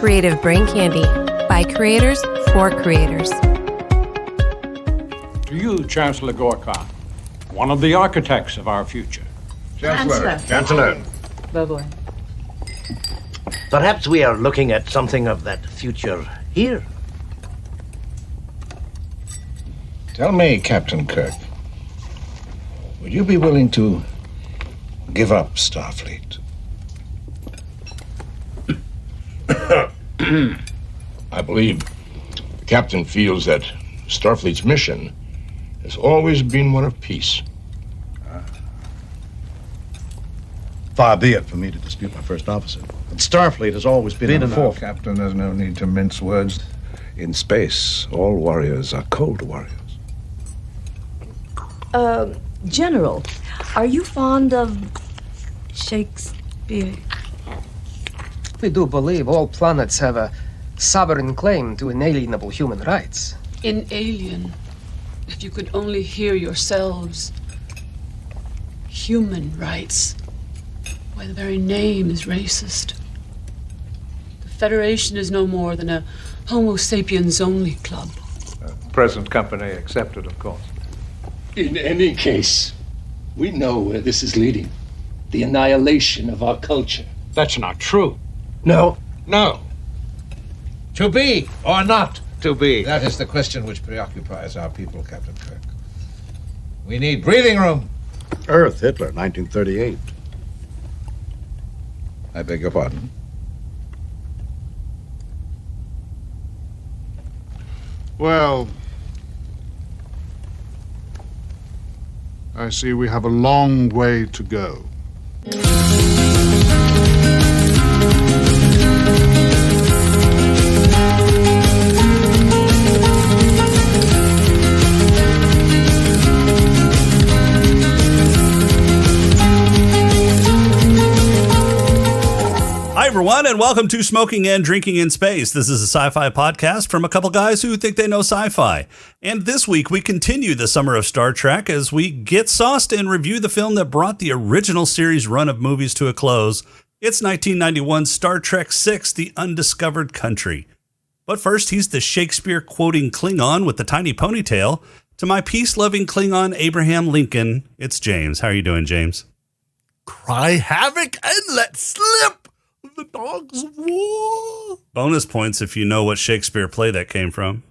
Creative Brain Candy by creators for creators. To you, Chancellor Gorka, one of the architects of our future. Chancellor. Lovely. Perhaps we are looking at something of that future here. Tell me, Captain Kirk, would you be willing to give up Starfleet? I believe the captain feels that Starfleet's mission has always been one of peace. Far be it for me to dispute my first officer. But Starfleet has always been in the forefront. Captain, there's no need to mince words. In space, all warriors are cold warriors. General, are you fond of Shakespeare? We do believe all planets have a sovereign claim to inalienable human rights. Inalien. If you could only hear yourselves. Human rights. Why, the very name is racist. The Federation is no more than a Homo sapiens only club. Present company accepted, of course. In any case, we know where this is leading. The annihilation of our culture. That's not true. No. No. To be or not to be? That is the question which preoccupies our people, Captain Kirk. We need breathing room. Earth, Hitler, 1938. I beg your pardon? Well, I see we have a long way to go. Hi, everyone, and welcome to Smoking and Drinking in Space. This is a sci-fi podcast from a couple guys who think they know sci-fi. And this week, we continue the summer of Star Trek as we get SoST and review the film that brought the original series run of movies to a close. It's 1991's Star Trek VI, The Undiscovered Country. But first, he's the Shakespeare-quoting Klingon with the tiny ponytail. To my peace-loving Klingon Abraham Lincoln, it's James. How are you doing, James? Cry havoc and let slip the dogs of war. Bonus points if you know what Shakespeare play that came from.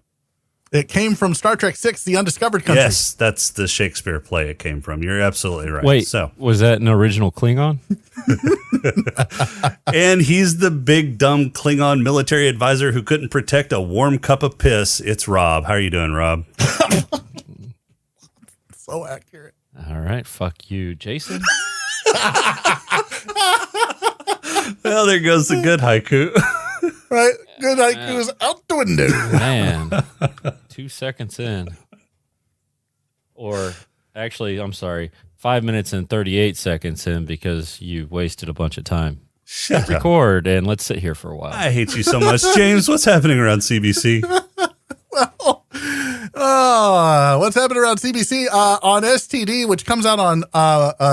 It came from Star Trek VI, The Undiscovered Country. Yes, that's the Shakespeare play it came from. You're absolutely right. Wait, was that an original Klingon? And he's the big, dumb Klingon military advisor who couldn't protect a warm cup of piss. It's Rob. How are you doing, Rob? So accurate. All right, fuck you, Jason. Well, there goes the good haiku. Right, good haiku's out the window. Man, 2 seconds in. Or actually, I'm sorry, 5 minutes and 38 seconds in because you wasted a bunch of time. Shut Record and let's sit here for a while. I hate you so much, James. What's happening around CBC? Well, what's happening around CBC on STD, which comes out on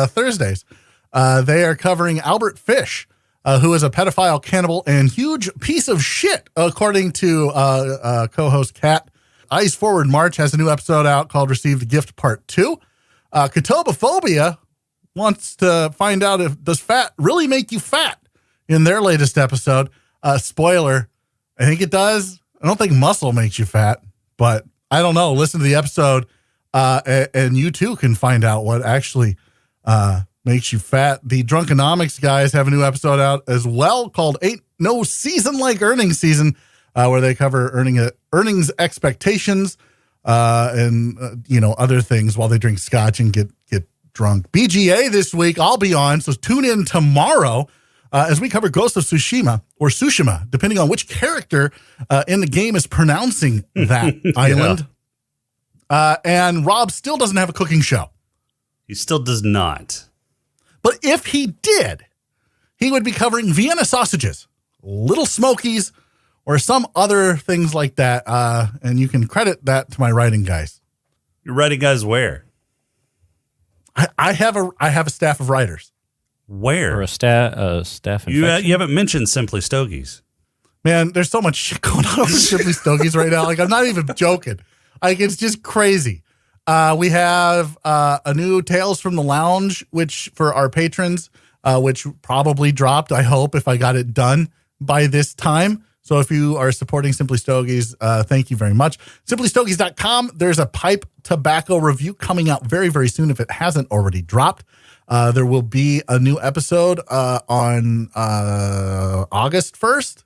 Thursdays? They are covering Albert Fish, who is a pedophile, cannibal, and huge piece of shit, according to co-host Kat. Ice Forward March has a new episode out called Receive the Gift Part 2. Ketobophobia wants to find out if does fat really make you fat in their latest episode. Spoiler, I think it does. I don't think muscle makes you fat, but I don't know. Listen to the episode, and you too can find out what actually makes you fat. The Drunkonomics guys have a new episode out as well called Ain't No Season Like Earnings Season, where they cover earnings expectations and other things while they drink scotch and get drunk. BGA this week I'll be on, so tune in tomorrow as we cover Ghost of Tsushima, or Tsushima, depending on which character in the game is pronouncing that island. And Rob still doesn't have a cooking show. He still does not. But if he did, he would be covering Vienna sausages, Little Smokies, or some other things like that. And you can credit that to my writing guys. Your writing guys where? I have a staff of writers. Where? Or a staff You infection? haven't mentioned Simply Stogies. Man, there's so much shit going on with Simply Stogies right now. Like, I'm not even joking. Like, it's just crazy. We have a new Tales from the Lounge, which for our patrons, which probably dropped, I hope, if I got it done by this time. So if you are supporting Simply Stogies, thank you very much. SimplyStogies.com. There's a pipe tobacco review coming out very, very soon if it hasn't already dropped. There will be a new episode on August 1st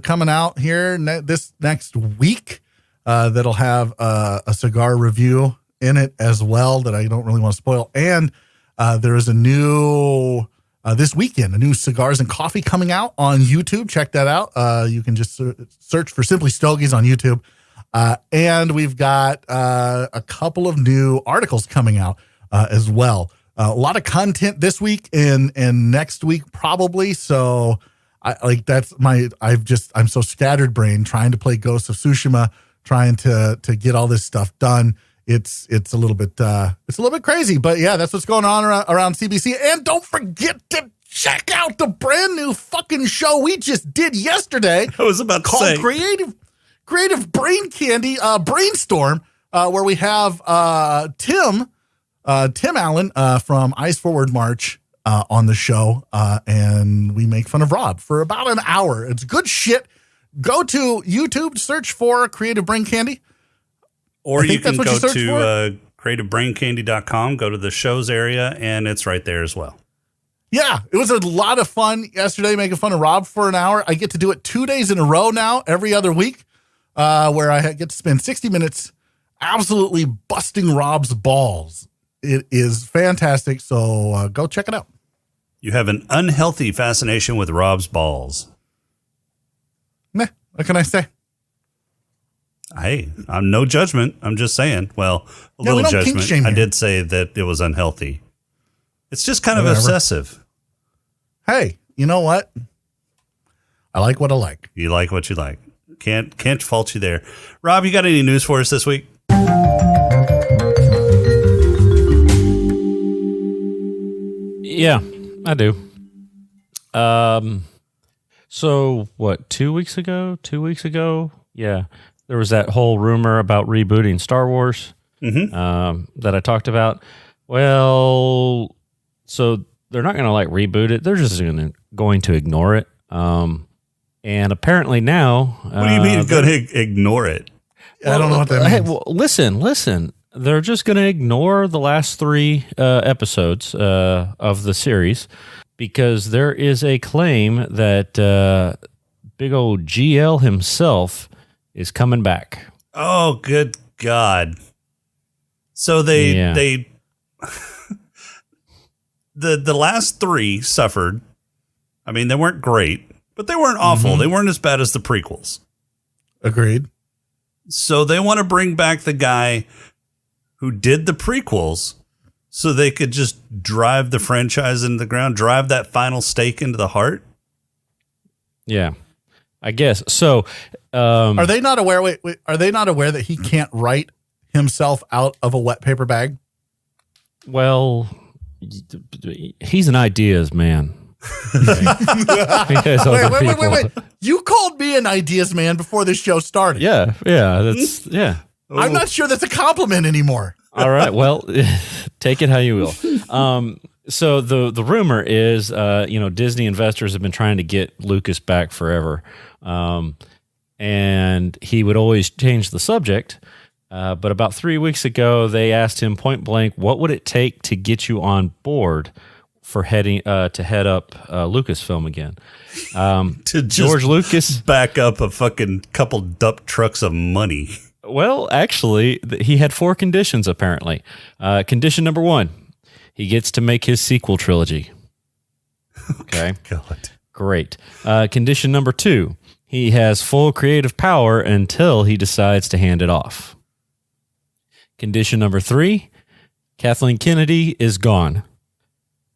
coming out here this next week that'll have a cigar review in it as well that I don't really want to spoil. And there is a new... this weekend, a new Cigars and Coffee coming out on YouTube. Check that out. You can just search for Simply Stogies on YouTube. And we've got a couple of new articles coming out as well. A lot of content this week and next week probably. So I'm so scattered brain trying to play Ghost of Tsushima, trying to get all this stuff done. It's a little bit crazy, but yeah, that's what's going on around CBC. And don't forget to check out the brand new fucking show we just did yesterday. I was about to say Creative Brain Candy Brainstorm, where we have Tim Allen from Ice Forward March on the show, and we make fun of Rob for about an hour. It's good shit. Go to YouTube, search for Creative Brain Candy. Or you can go to creativebraincandy.com, go to the shows area, and it's right there as well. Yeah, it was a lot of fun yesterday making fun of Rob for an hour. I get to do it 2 days in a row now, every other week, where I get to spend 60 minutes absolutely busting Rob's balls. It is fantastic, so go check it out. You have an unhealthy fascination with Rob's balls. Meh, what can I say? Hey, I'm no judgment. I'm just saying. Well, a little judgment. I did say that it was unhealthy. It's just kind of obsessive. Hey, you know what? I like what I like. You like what you like. Can't fault you there. Rob, you got any news for us this week? Yeah, I do. So what, 2 weeks ago? Yeah. There was that whole rumor about rebooting Star Wars that I talked about. Well, so they're not going to reboot it. They're just going to ignore it. And apparently now... What do you mean going to ignore it? I don't know what that means. Hey, well, listen. They're just going to ignore the last 3 episodes of the series because there is a claim that big old GL himself is coming back. Oh, good God. So the last 3 suffered. I mean, they weren't great, but they weren't awful. They weren't as bad as the prequels. Agreed. So they want to bring back the guy who did the prequels so they could just drive the franchise into the ground, drive that final stake into the heart. Yeah, I guess. So are they not aware? Wait, are they not aware that he can't write himself out of a wet paper bag? Well, he's an ideas man. Wait. You called me an ideas man before this show started. Yeah. Yeah. I'm not sure that's a compliment anymore. All right. Well, take it how you will. So the rumor is, Disney investors have been trying to get Lucas back forever. And he would always change the subject. But about 3 weeks ago, they asked him point blank, what would it take to get you on board for head up Lucasfilm again? To George Lucas back up a fucking couple dump trucks of money. Well, actually, he had 4 conditions, apparently. Condition number 1, he gets to make his sequel trilogy. Okay. God. Great. Condition number 2, he has full creative power until he decides to hand it off. Condition number 3, Kathleen Kennedy is gone.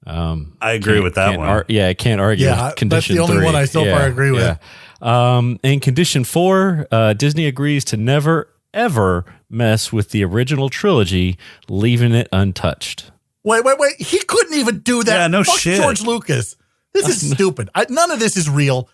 I agree with that one. I can't argue with condition 3. That's the only one I so far agree with. And condition 4, Disney agrees to never, ever mess with the original trilogy, leaving it untouched. Wait. He couldn't even do that. Yeah, no Fuck shit. George Lucas. This is stupid. None of this is real.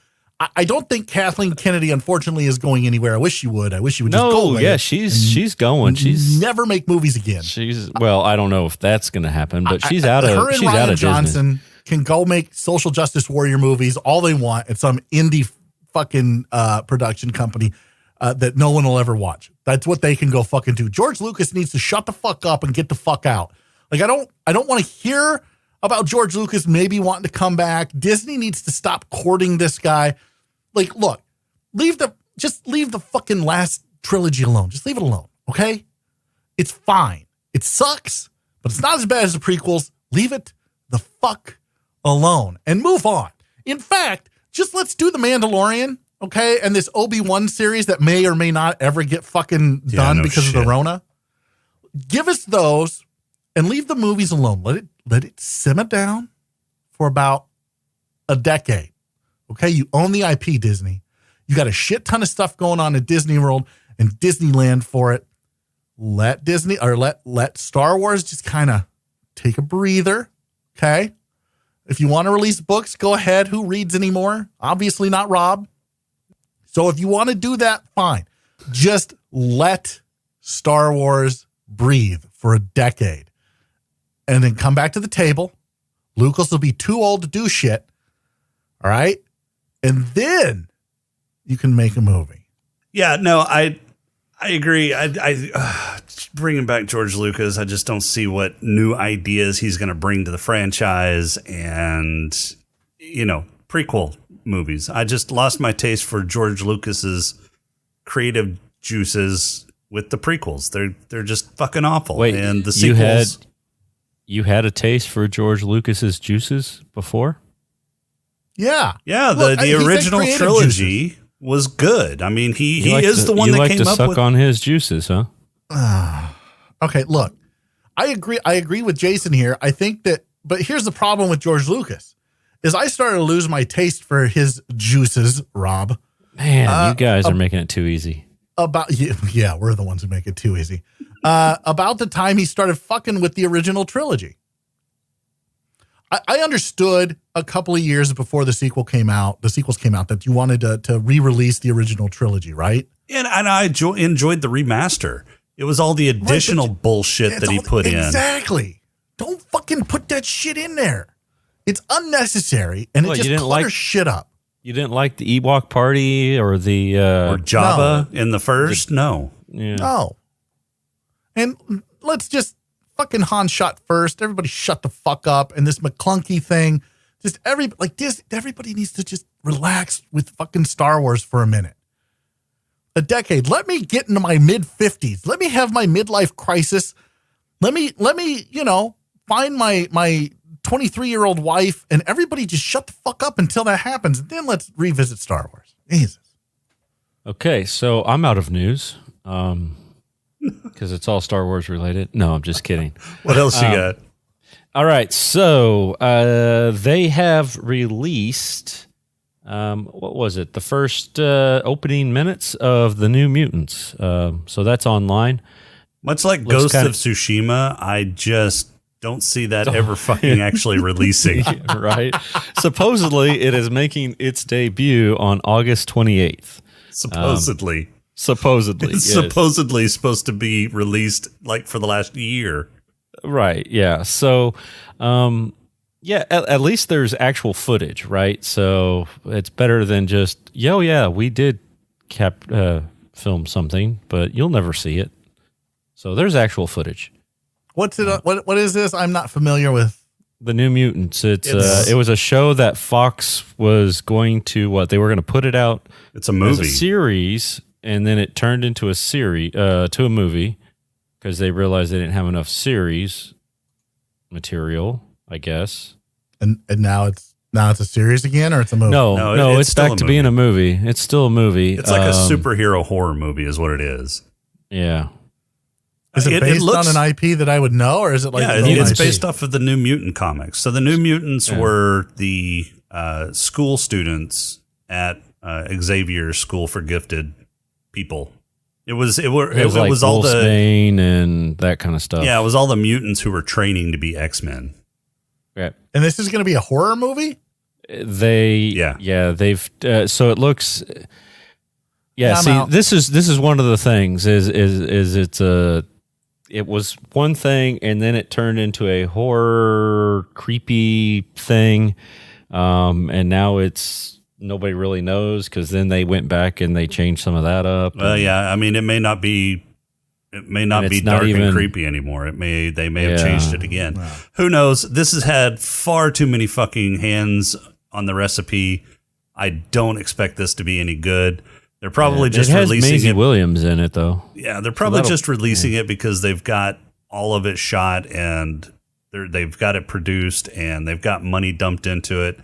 I don't think Kathleen Kennedy, unfortunately, is going anywhere. I wish she would. Just go away. Yeah, she's going. She's never make movies again. I don't know if that's going to happen, but she's out of. Her and she's Ryan out of Johnson Disney. can go make social justice warrior movies all they want at some indie fucking production company that no one will ever watch. That's what they can go fucking do. George Lucas needs to shut the fuck up and get the fuck out. Like I don't want to hear about George Lucas maybe wanting to come back. Disney needs to stop courting this guy. Like, look, leave the fucking last trilogy alone. Just leave it alone, okay? It's fine. It sucks, but it's not as bad as the prequels. Leave it the fuck alone and move on. In fact, just let's do The Mandalorian, okay? And this Obi-Wan series that may or may not ever get fucking done because of the Rona. Give us those and leave the movies alone. Let it simmer down for about a decade. Okay, you own the IP, Disney. You got a shit ton of stuff going on at Disney World and Disneyland for it. Let Disney or let Star Wars just kind of take a breather. Okay, if you want to release books, go ahead. Who reads anymore? Obviously not Rob. So if you want to do that, fine. Just let Star Wars breathe for a decade. And then come back to the table. Lucas will be too old to do shit. All right? And then you can make a movie. Yeah, no, I agree. Bringing back George Lucas, I just don't see what new ideas he's going to bring to the franchise and, prequel movies. I just lost my taste for George Lucas's creative juices with the prequels. They're just fucking awful. Wait, and the sequels. You had a taste for George Lucas's juices before? Yeah. Yeah, Look, the original trilogy was good. I mean, he is the one that came up with... You like to suck on his juices, huh? Okay, look. I agree with Jason here. I think that... But here's the problem with George Lucas, is I started to lose my taste for his juices, Rob. Man, you guys are making it too easy. Yeah, we're the ones who make it too easy. About the time he started fucking with the original trilogy. I understood a couple of years before the sequels came out that you wanted to re-release the original trilogy, right? And I enjoyed the remaster. It was all the additional bullshit that he put in. Exactly. Don't fucking put that shit in there. It's unnecessary, and it just clutters shit up. You didn't like the Ewok party or the... or Jabba in the first? No. Yeah. No. And let's just... Fucking Han shot first. Everybody shut the fuck up. And this McClunky thing, just everybody needs to just relax with fucking Star Wars for a minute. A decade. Let me get into my mid-50s. Let me have my midlife crisis. Let me, find my 23-year-old wife, and everybody just shut the fuck up until that happens. And then let's revisit Star Wars. Jesus. Okay, so I'm out of news. Because it's all Star Wars related. No, I'm just kidding. What else you got? All right, so they have released, what was it? The first opening minutes of The New Mutants. So that's online. Much like Ghost of Tsushima, I just don't see that ever fucking actually releasing. Right. Supposedly, it is making its debut on August 28th. Supposedly. It's yes. Supposedly supposed to be released like for the last year. Right. Yeah. So, at least there's actual footage, right? So it's better than just, we did film something, but you'll never see it. So there's actual footage. What's it? What is this? I'm not familiar with. The New Mutants. It was a show that Fox was going to, they were going to put it out. It's a movie. As a series. And then it turned into a series, to a movie, because they realized they didn't have enough series material, I guess. And now it's a series again, or it's a movie? No, it's back to being a movie. It's still a movie. It's like a superhero horror movie, is what it is. Yeah. Is it based on an IP that I would know, or is it like? Yeah, it's based off of the New Mutant comics. So the New Mutants were the school students at Xavier's School for Gifted people. It was like all the Bane and that kind of stuff. Yeah, it was all the mutants who were training to be X-Men. Right. And this is going to be a horror movie? They've so it looks. Yeah, I'm see, out. this is one of the things is it was one thing and then it turned into a horror creepy thing, and now it's nobody really knows because then they went back and they changed some of that up. Well, yeah, I mean, it may not be dark and creepy anymore. They may have changed it again. Wow. Who knows? This has had far too many fucking hands on the recipe. I don't expect this to be any good. They're probably just releasing Maisie it. Williams in it though. Yeah, they're probably just releasing it because they've got all of it shot and they've got it produced and they've got money dumped into it.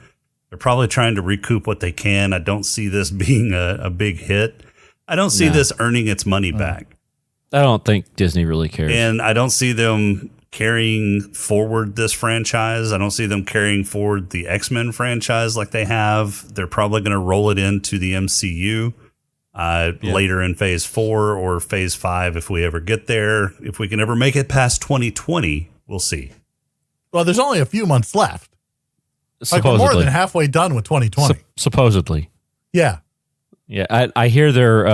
They're probably trying to recoup what they can. I don't see this being a big hit. I don't see this earning its money back. I don't think Disney really cares. And I don't see them carrying forward this franchise. I don't see them carrying forward the X-Men franchise like they have. They're probably going to roll it into the MCU later in phase 4 or phase 5 if we ever get there. If we can ever make it past 2020, we'll see. Well, there's only a few months left. Like Supposedly. we're more than halfway done with 2020. Supposedly. Yeah. Yeah, I hear there's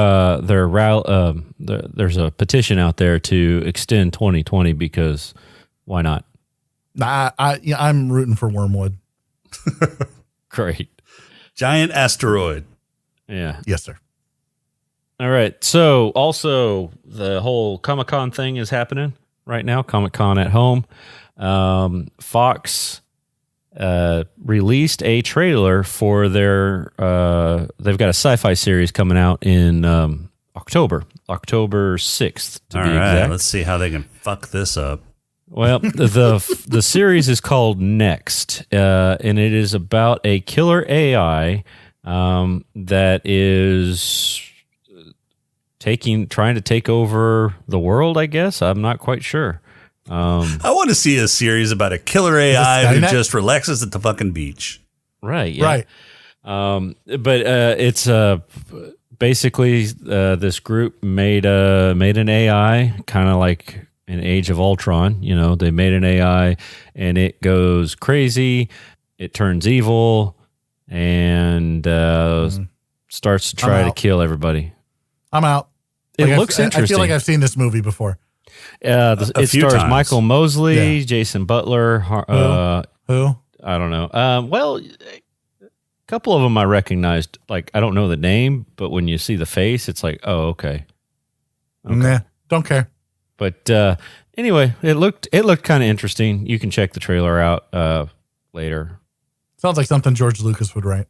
a petition out there to extend 2020 because why not? I'm rooting for Wormwood. Great. Giant asteroid. Yeah. Yes, sir. All right. So also the whole Comic-Con thing is happening right now. Comic-Con at home. Fox released a trailer for their they've got a sci-fi series coming out in October 6th to be exact. Let's see how they can fuck this up. Well, the series is called Next, and it is about a killer AI that is trying to take over the world, I guess. I'm not quite sure. I want to see a series about a killer AI who just relaxes at the fucking beach. Right. Yeah. Right. But it's basically this group made an AI, kind of like an Age of Ultron. You know, they made an AI and it goes crazy. It turns evil and starts to try to kill everybody. I'm out. It looks interesting. I feel like I've seen this movie before. It stars times. Michael Mosley, Jason Butler. Who? I don't know. Well, a couple of them I recognized. Like, I don't know the name, but when you see the face, it's like, oh, okay. Nah, don't care. But anyway, it looked kind of interesting. You can check the trailer out later. Sounds like something George Lucas would write.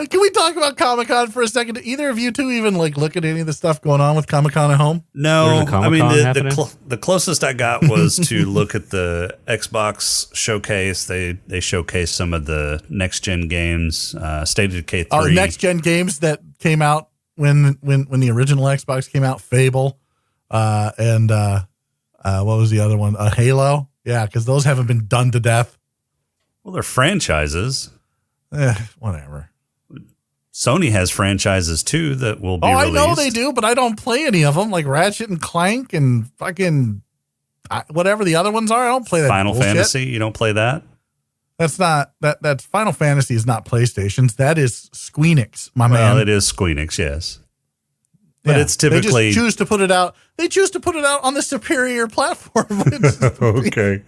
Can we talk about Comic-Con for a second? Do either of you two even look at any of the stuff going on with Comic-Con at home? No, I mean the closest I got was to look at the Xbox showcase. They showcased some of the next gen games, State of Decay 3. Oh, next gen games that came out when the original Xbox came out, Fable, and what was the other one? Halo. Yeah, because those haven't been done to death. Well, they're franchises. Whatever. Sony has franchises too that will be released. I know they do, but I don't play any of them, like Ratchet and Clank and fucking whatever the other ones are. I don't play that. Final bullshit. Fantasy, you don't play that? That's not that's Final Fantasy is not PlayStation's. That is Squeenix, my man. Well, it is Squeenix, yes. But it's typically they just choose to put it out. They choose to put it out on the superior platform. Okay.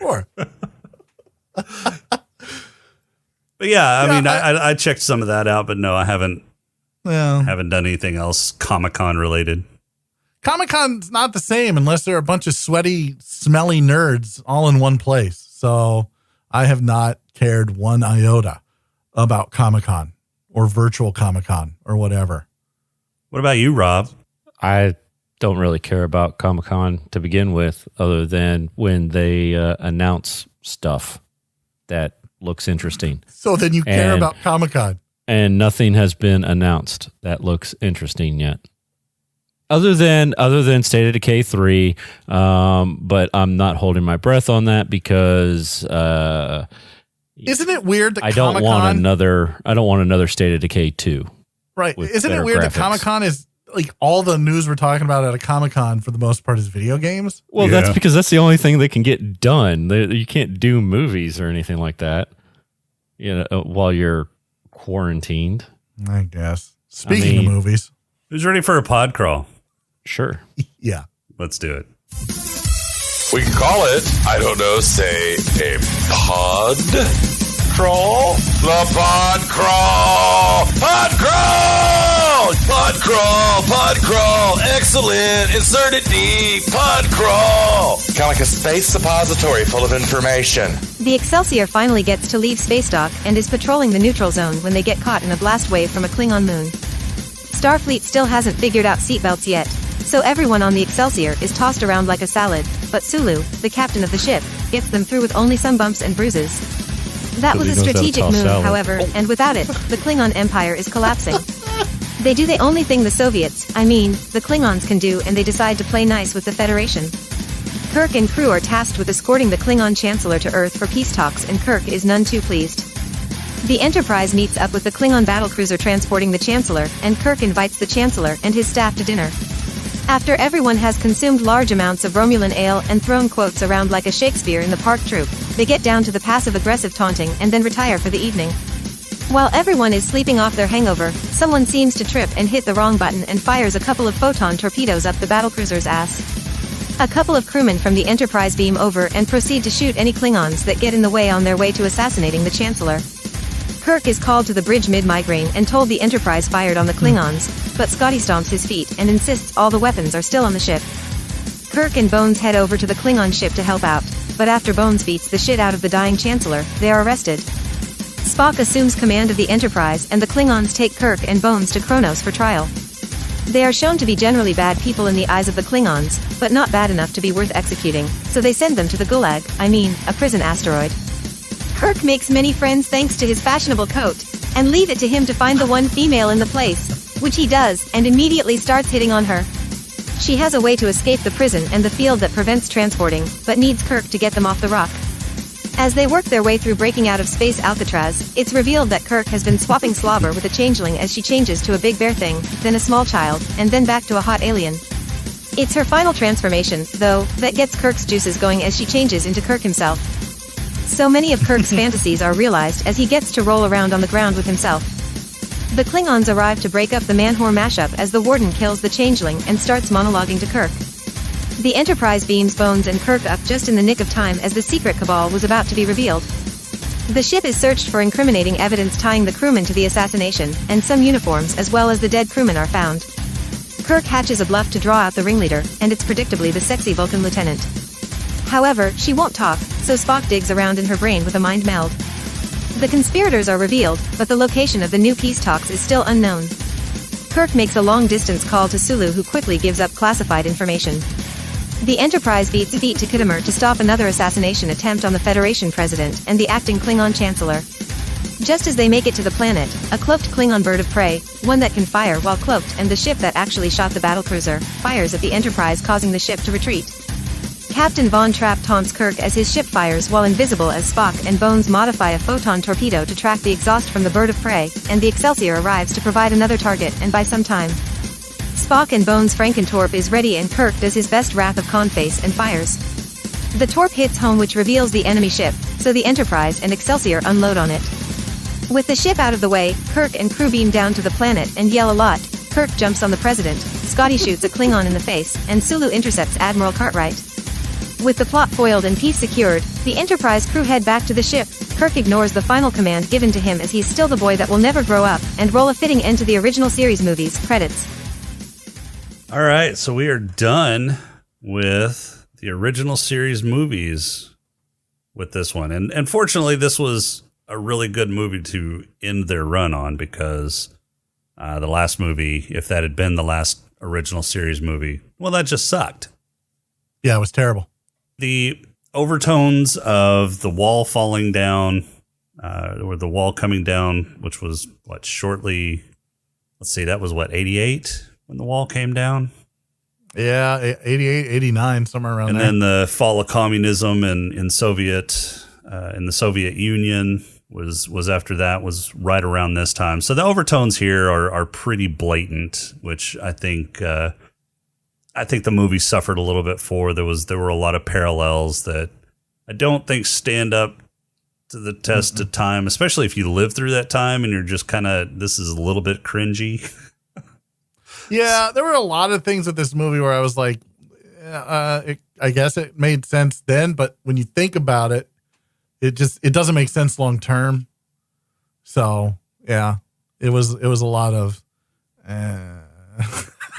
But yeah, I mean, I checked some of that out, but no, I haven't done anything else Comic-Con related. Comic-Con's not the same unless they're a bunch of sweaty, smelly nerds all in one place. So I have not cared one iota about Comic-Con or virtual Comic-Con or whatever. What about you, Rob? I don't really care about Comic-Con to begin with, other than when they announce stuff that looks interesting. So then you care about Comic-Con. And nothing has been announced that looks interesting yet. Other than State of Decay 3, but I'm not holding my breath on that because isn't it weird that I don't want another State of Decay 2. Right. Isn't it weird that Comic-Con is like all the news we're talking about at a Comic-Con for the most part is video games? Well, that's because that's the only thing that can get done. You can't do movies or anything like that. while you're quarantined. I guess. Speaking of movies. Who's ready for a pod crawl? Sure. Yeah. Let's do it. We can call it, I don't know, say a pod crawl? The pod crawl! Pod crawl! Pod crawl! Pod crawl! Excellent! Insert it deep! Pod crawl! Kind of like a space suppository full of information. The Excelsior finally gets to leave space dock and is patrolling the neutral zone when they get caught in a blast wave from a Klingon moon. Starfleet still hasn't figured out seatbelts yet, so everyone on the Excelsior is tossed around like a salad, but Sulu, the captain of the ship, gets them through with only some bumps and bruises. That was a strategic move, however, and without it, the Klingon Empire is collapsing. They do the only thing the Soviets, the Klingons can do, and they decide to play nice with the Federation. Kirk and crew are tasked with escorting the Klingon Chancellor to Earth for peace talks, and Kirk is none too pleased. The Enterprise meets up with the Klingon battlecruiser transporting the Chancellor, and Kirk invites the Chancellor and his staff to dinner. After everyone has consumed large amounts of Romulan ale and thrown quotes around like a Shakespeare in the park troupe, they get down to the passive-aggressive taunting and then retire for the evening. While everyone is sleeping off their hangover, someone seems to trip and hit the wrong button and fires a couple of photon torpedoes up the battlecruiser's ass. A couple of crewmen from the Enterprise beam over and proceed to shoot any Klingons that get in the way on their way to assassinating the Chancellor. Kirk is called to the bridge mid-migraine and told the Enterprise fired on the Klingons, but Scotty stomps his feet and insists all the weapons are still on the ship. Kirk and Bones head over to the Klingon ship to help out, but after Bones beats the shit out of the dying Chancellor, they are arrested. Spock assumes command of the Enterprise and the Klingons take Kirk and Bones to Kronos for trial. They are shown to be generally bad people in the eyes of the Klingons, but not bad enough to be worth executing, so they send them to the Gulag, a prison asteroid. Kirk makes many friends thanks to his fashionable coat, and leave it to him to find the one female in the place, which he does, and immediately starts hitting on her. She has a way to escape the prison and the field that prevents transporting, but needs Kirk to get them off the rock. As they work their way through breaking out of space Alcatraz, it's revealed that Kirk has been swapping slobber with a changeling as she changes to a big bear thing, then a small child, and then back to a hot alien. It's her final transformation, though, that gets Kirk's juices going as she changes into Kirk himself. So many of Kirk's fantasies are realized as he gets to roll around on the ground with himself. The Klingons arrive to break up the man-whore mashup as the Warden kills the Changeling and starts monologuing to Kirk. The Enterprise beams Bones and Kirk up just in the nick of time as the secret cabal was about to be revealed. The ship is searched for incriminating evidence tying the crewmen to the assassination, and some uniforms as well as the dead crewmen are found. Kirk hatches a bluff to draw out the ringleader, and it's predictably the sexy Vulcan lieutenant. However, she won't talk, so Spock digs around in her brain with a mind meld. The conspirators are revealed, but the location of the new peace talks is still unknown. Kirk makes a long-distance call to Sulu, who quickly gives up classified information. The Enterprise beats feet to Khitomer to stop another assassination attempt on the Federation president and the acting Klingon Chancellor. Just as they make it to the planet, a cloaked Klingon bird of prey, one that can fire while cloaked, and the ship that actually shot the battlecruiser, fires at the Enterprise, causing the ship to retreat. Captain Von Trapp taunts Kirk as his ship fires while invisible as Spock and Bones modify a photon torpedo to track the exhaust from the bird of prey, and the Excelsior arrives to provide another target and buy some time. Spock and Bones' Frankentorp is ready and Kirk does his best Wrath of Khan face and fires. The torp hits home, which reveals the enemy ship, so the Enterprise and Excelsior unload on it. With the ship out of the way, Kirk and crew beam down to the planet and yell a lot. Kirk jumps on the president, Scotty shoots a Klingon in the face, and Sulu intercepts Admiral Cartwright. With the plot foiled and peace secured, the Enterprise crew head back to the ship. Kirk ignores the final command given to him as he's still the boy that will never grow up, and roll a fitting end to the original series movies. Credits. All right, so we are done with the original series movies with this one. And fortunately, this was a really good movie to end their run on, because the last movie, if that had been the last original series movie, well, that just sucked. Yeah, it was terrible. The overtones of the wall falling down, or the wall coming down, which was shortly, that was 88 when the wall came down? Yeah, 88, 89, somewhere around there. And then the fall of communism in the Soviet Union was after that, was right around this time. So the overtones here are pretty blatant, which I think the movie suffered a little bit for. There were a lot of parallels that I don't think stand up to the test of time, especially if you live through that time and you're just kind of, this is a little bit cringy. Yeah, there were a lot of things with this movie where I was like, I guess it made sense then, but when you think about it, it doesn't make sense long term. So yeah, it was a lot of.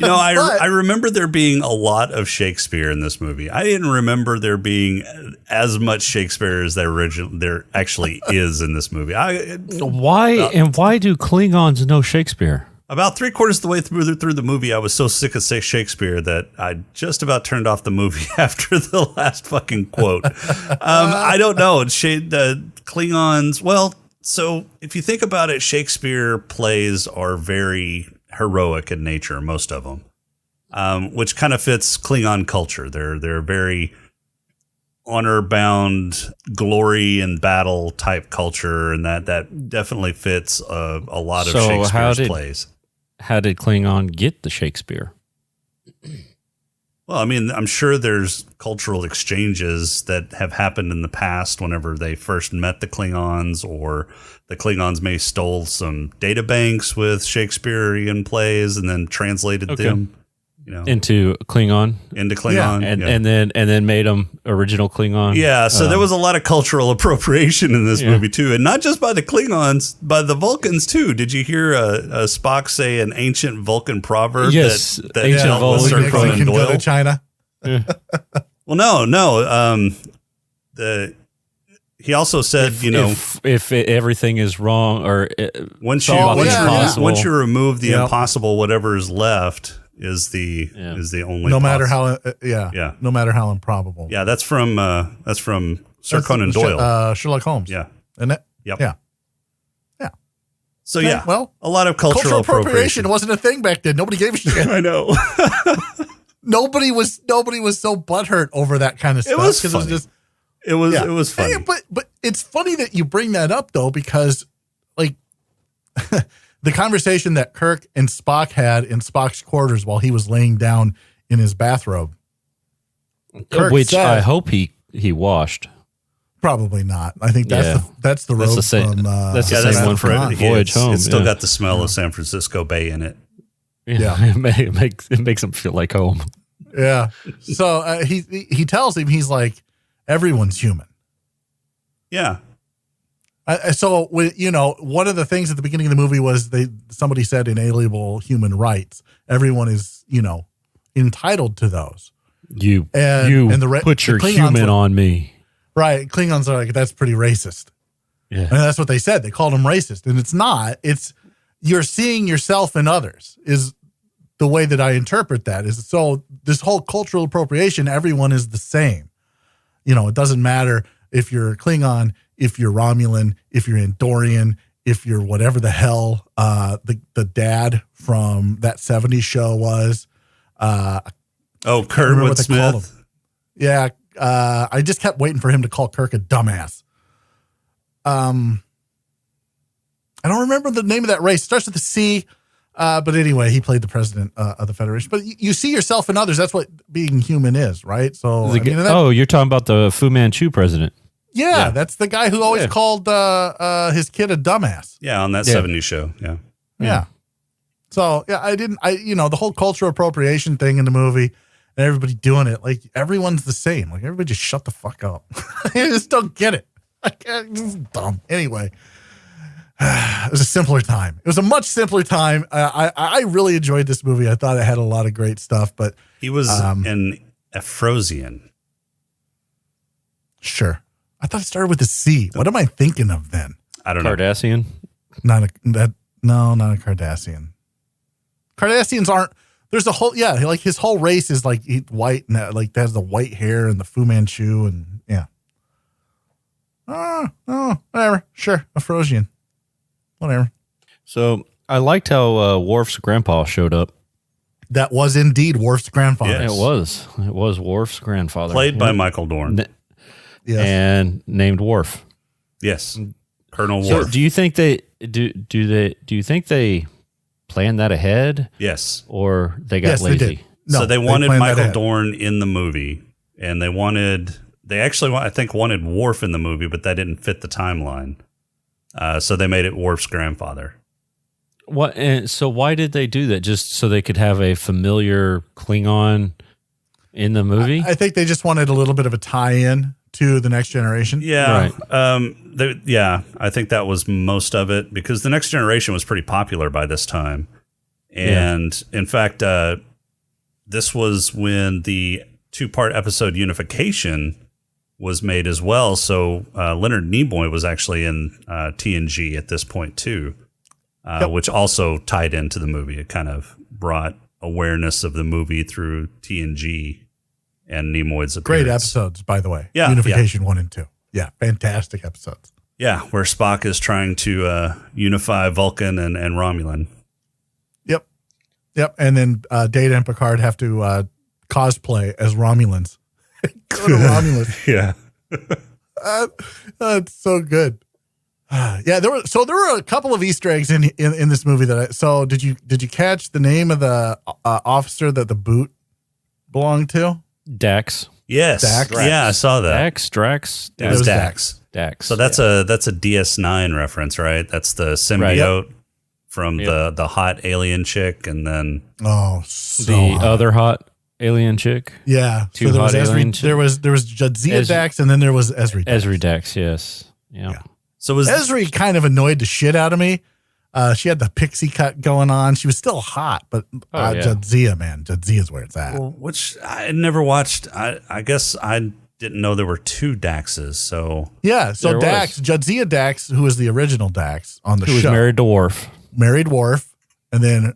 I remember there being a lot of Shakespeare in this movie. I didn't remember there being as much Shakespeare as there actually is in this movie. Why do Klingons know Shakespeare? About 3/4 of the way through the movie, I was so sick of Shakespeare that I just about turned off the movie after the last fucking quote. I don't know. The Klingons, well, so if you think about it, Shakespeare plays are very heroic in nature, most of them, which kind of fits Klingon culture. They're very honor-bound, glory and battle type culture, and that definitely fits a lot of Shakespeare's plays. How did Klingon get the Shakespeare? Well, I mean, I'm sure there's cultural exchanges that have happened in the past whenever they first met the Klingons, or the Klingons may stole some data banks with Shakespearean plays and then translated them, into Klingon. And then made them original Klingon. Yeah, so there was a lot of cultural appropriation in this movie too, and not just by the Klingons, by the Vulcans too. Did you hear Spock say an ancient Vulcan proverb? Yes, that ancient Vulcan. Sir Conan Doyle? Go to China. Well, no. He also said, if everything is wrong, or once you remove the impossible, whatever is left is the only. No matter how, no matter how improbable. Yeah, that's from Sir Conan Doyle, Sherlock Holmes. Yeah, isn't it? Yep. Yeah. So yeah, well, a lot of cultural appropriation wasn't a thing back then. Nobody gave a shit. I know. Nobody was so butthurt over that kind of stuff. It was funny. It was funny. But it's funny that you bring that up though, because like the conversation that Kirk and Spock had in Spock's quarters while he was laying down in his bathrobe, which said, I hope he washed. Probably not. I think that's the robe that's the same, from that's the same one for Voyage Home. It's still got the smell of San Francisco Bay in it. Yeah. It makes him feel like home. Yeah. So he tells him, he's like, everyone's human. Yeah. So one of the things at the beginning of the movie was somebody said inalienable human rights. Everyone is entitled to those. You put your human on me. Right. Klingons are like, that's pretty racist. Yeah. And that's what they said. They called them racist. And it's not. It's you're seeing yourself in others is the way that I interpret that. Is so this whole cultural appropriation, everyone is the same. It doesn't matter if you're Klingon, if you're Romulan, if you're Andorian, if you're whatever the hell the dad from that 70s show was. Kurtwood Smith. Yeah. I just kept waiting for him to call Kirk a dumbass. I don't remember the name of that race. It starts with a C. But anyway, he played the president of the Federation. But you see yourself in others. That's what being human is, right? So you're talking about the Fu Manchu president. Yeah, that's the guy who always called his kid a dumbass. Yeah, on that 70s show. Yeah. So the whole cultural appropriation thing in the movie. And everybody doing it, like everyone's the same. Like everybody just shut the fuck up. I just don't get it. This is dumb. Anyway, it was a simpler time. It was a much simpler time. I really enjoyed this movie. I thought it had a lot of great stuff. But he was an Afrosian. Sure. I thought it started with a C. What am I thinking of then? I don't know. Cardassian? Not a Cardassian. Cardassians aren't. There's a whole, like his whole race is like white and like has the white hair and the Fu Manchu and whatever. Sure. Afrosian. Whatever. So I liked how Worf's grandpa showed up. That was indeed Worf's grandfather. Yes. It was Worf's grandfather. Played by Michael Dorn. Yes. And named Worf. Yes. Colonel Worf. So do you think do you think they planned that ahead? Yes. Or they got lazy? So they wanted Michael Dorn in the movie, and they wanted They actually, I think, wanted Worf in the movie, but that didn't fit the timeline. So they made it Worf's grandfather. What? And so why did they do that? Just so they could have a familiar Klingon in the movie? I think they just wanted a little bit of a tie-in to The Next Generation. Yeah. Right. I think that was most of it because The Next Generation was pretty popular by this time. And in fact, this was when the 2-part episode Unification was made as well. So Leonard Nimoy was actually in TNG at this point too, which also tied into the movie. It kind of brought awareness of the movie through TNG and Nimoy's appearance. Great episodes, by the way. Yeah, Unification 1 and 2. Yeah, fantastic episodes. Yeah, where Spock is trying to unify Vulcan and Romulan. Yep, and then Data and Picard have to cosplay as Romulans. Go to Romulus. Yeah. That's so good. Yeah, there were a couple of Easter eggs in this movie that did you catch the name of the officer that the boot belonged to? Dax. Yes. Dax. Yeah, I saw that. Drax. It was Dax. Dax. So that's a DS9 reference, right? That's the symbiote from the hot alien chick, and then the other hot alien chick. Yeah. Two so hot alien chicks. There was Jadzia Dax, and then there was Ezri Dax. Ezri Dax, yes. Yeah. So was Ezri kind of annoyed the shit out of me. She had the pixie cut going on. She was still hot, but Jadzia, man, Jadzia's where it's at. Well, which I never watched. I guess I didn't know there were 2 Daxes. So yeah, so Jadzia Dax, who was the original Dax on the show, who was married to Worf. Married Worf, and then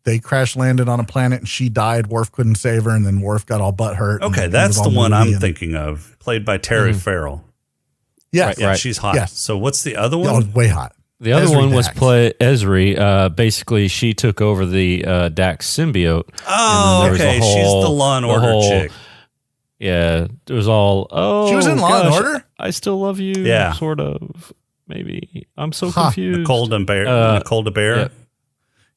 they crash landed on a planet, and she died. Worf couldn't save her, and then Worf got all butt hurt. Okay, that's the one I'm thinking of, played by Terry Farrell. Yes, right. She's hot. Yes. So what's the other one? Oh, way hot. The other Ezri one was Dax. Ezri. Basically, she took over the Dax symbiote. Oh, okay. She's the Law and Order chick. Yeah, it was all. Oh, she was in Law and Order. I still love you. Yeah, sort of. Maybe I'm so confused. Nicole de Bear.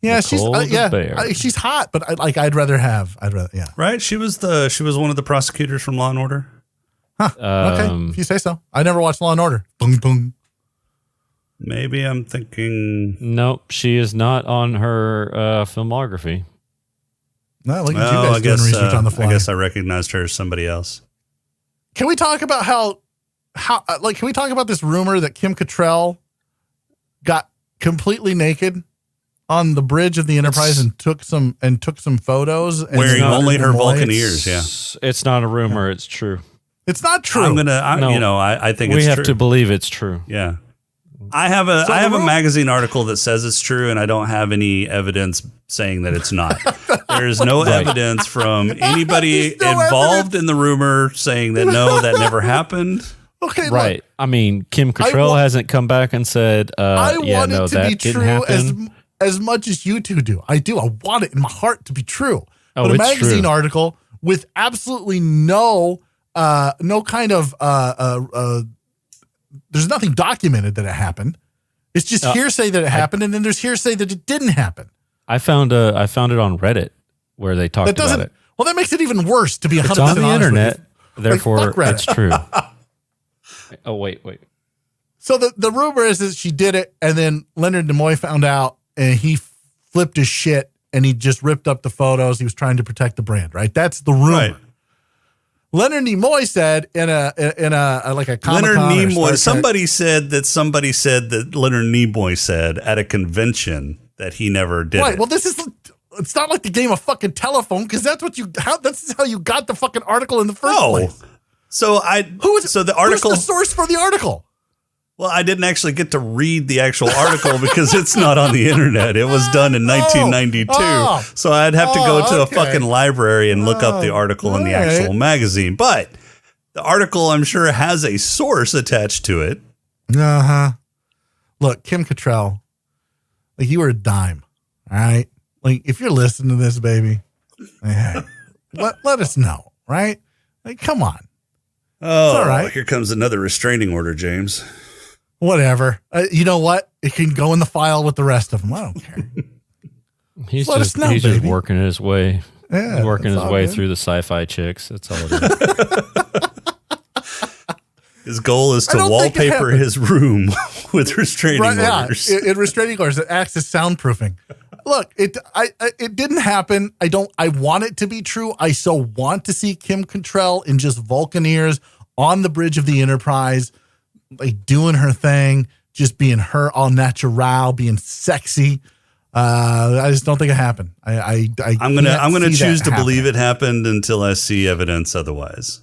Yeah, she's hot, but I'd rather. Right. She was one of the prosecutors from Law and Order. Huh. Okay, if you say so. I never watched Law and Order. Boom, boom. Maybe I'm thinking. Nope, she is not on her filmography. No, look at you guys doing research on the fly. I guess I recognized her as somebody else. Can we talk about can we talk about this rumor that Kim Cattrall got completely naked on the bridge of the Enterprise and took some photos wearing only her Vulcan ears? Yeah, it's not a rumor; it's true. It's not true. I think it's true. We have to believe it's true. Yeah. I have a magazine article that says it's true, and I don't have any evidence saying that it's not. There's no evidence from anybody involved in the rumor saying that no, that never happened. Okay, right. Look, I mean, Kim Cattrall hasn't come back and said, I want it to be true happen. as much as you two do. I do. I want it in my heart to be true. Oh, but a it's magazine true. article with absolutely no kind of there's nothing documented that it happened. It's just hearsay that it happened, and then there's hearsay that it didn't happen. I found it on Reddit where they talked about it. Well, that makes it even worse to be 100% It's on the honest internet, with you. therefore Reddit. it's true. Oh, wait. So the rumor is that she did it, and then Leonard Nimoy found out, and he flipped his shit, and he just ripped up the photos. He was trying to protect the brand, right? That's the rumor. Right. Leonard Nimoy said in a like a Comic-Con Leonard Nimoy. or Somebody said that Leonard Nimoy said at a convention that he never did. Right. It. Well, it's not like the game of fucking telephone, because that's how you got the fucking article in the first place. So the article. Who's the source for the article? Well, I didn't actually get to read the actual article because it's not on the internet. It was done in 1992. So I'd have to go to a fucking library and look up the article in the actual magazine. But the article, I'm sure, has a source attached to it. Uh-huh. Look, Kim Cattrall, like, you were a dime, all right? Like, if you're listening to this, baby, let us know, right? Like, come on. Oh, all right. Here comes another restraining order, James. Whatever. You know what? It can go in the file with the rest of them. I don't care. He's Let us know, just baby. working his way. Yeah, He's working his all way good. through the sci-fi chicks. That's all it is. His goal is to I don't think it wallpaper happened. his room with restraining orders. Yeah, in restraining orders, it acts as soundproofing. Look, it didn't happen. I want it to be true. I so want to see Kim Cattrall in just Vulcan ears on the bridge of the Enterprise, like doing her thing, just being her all natural, being sexy. I just don't think it happened. I'm gonna choose to believe it happened until I see evidence otherwise.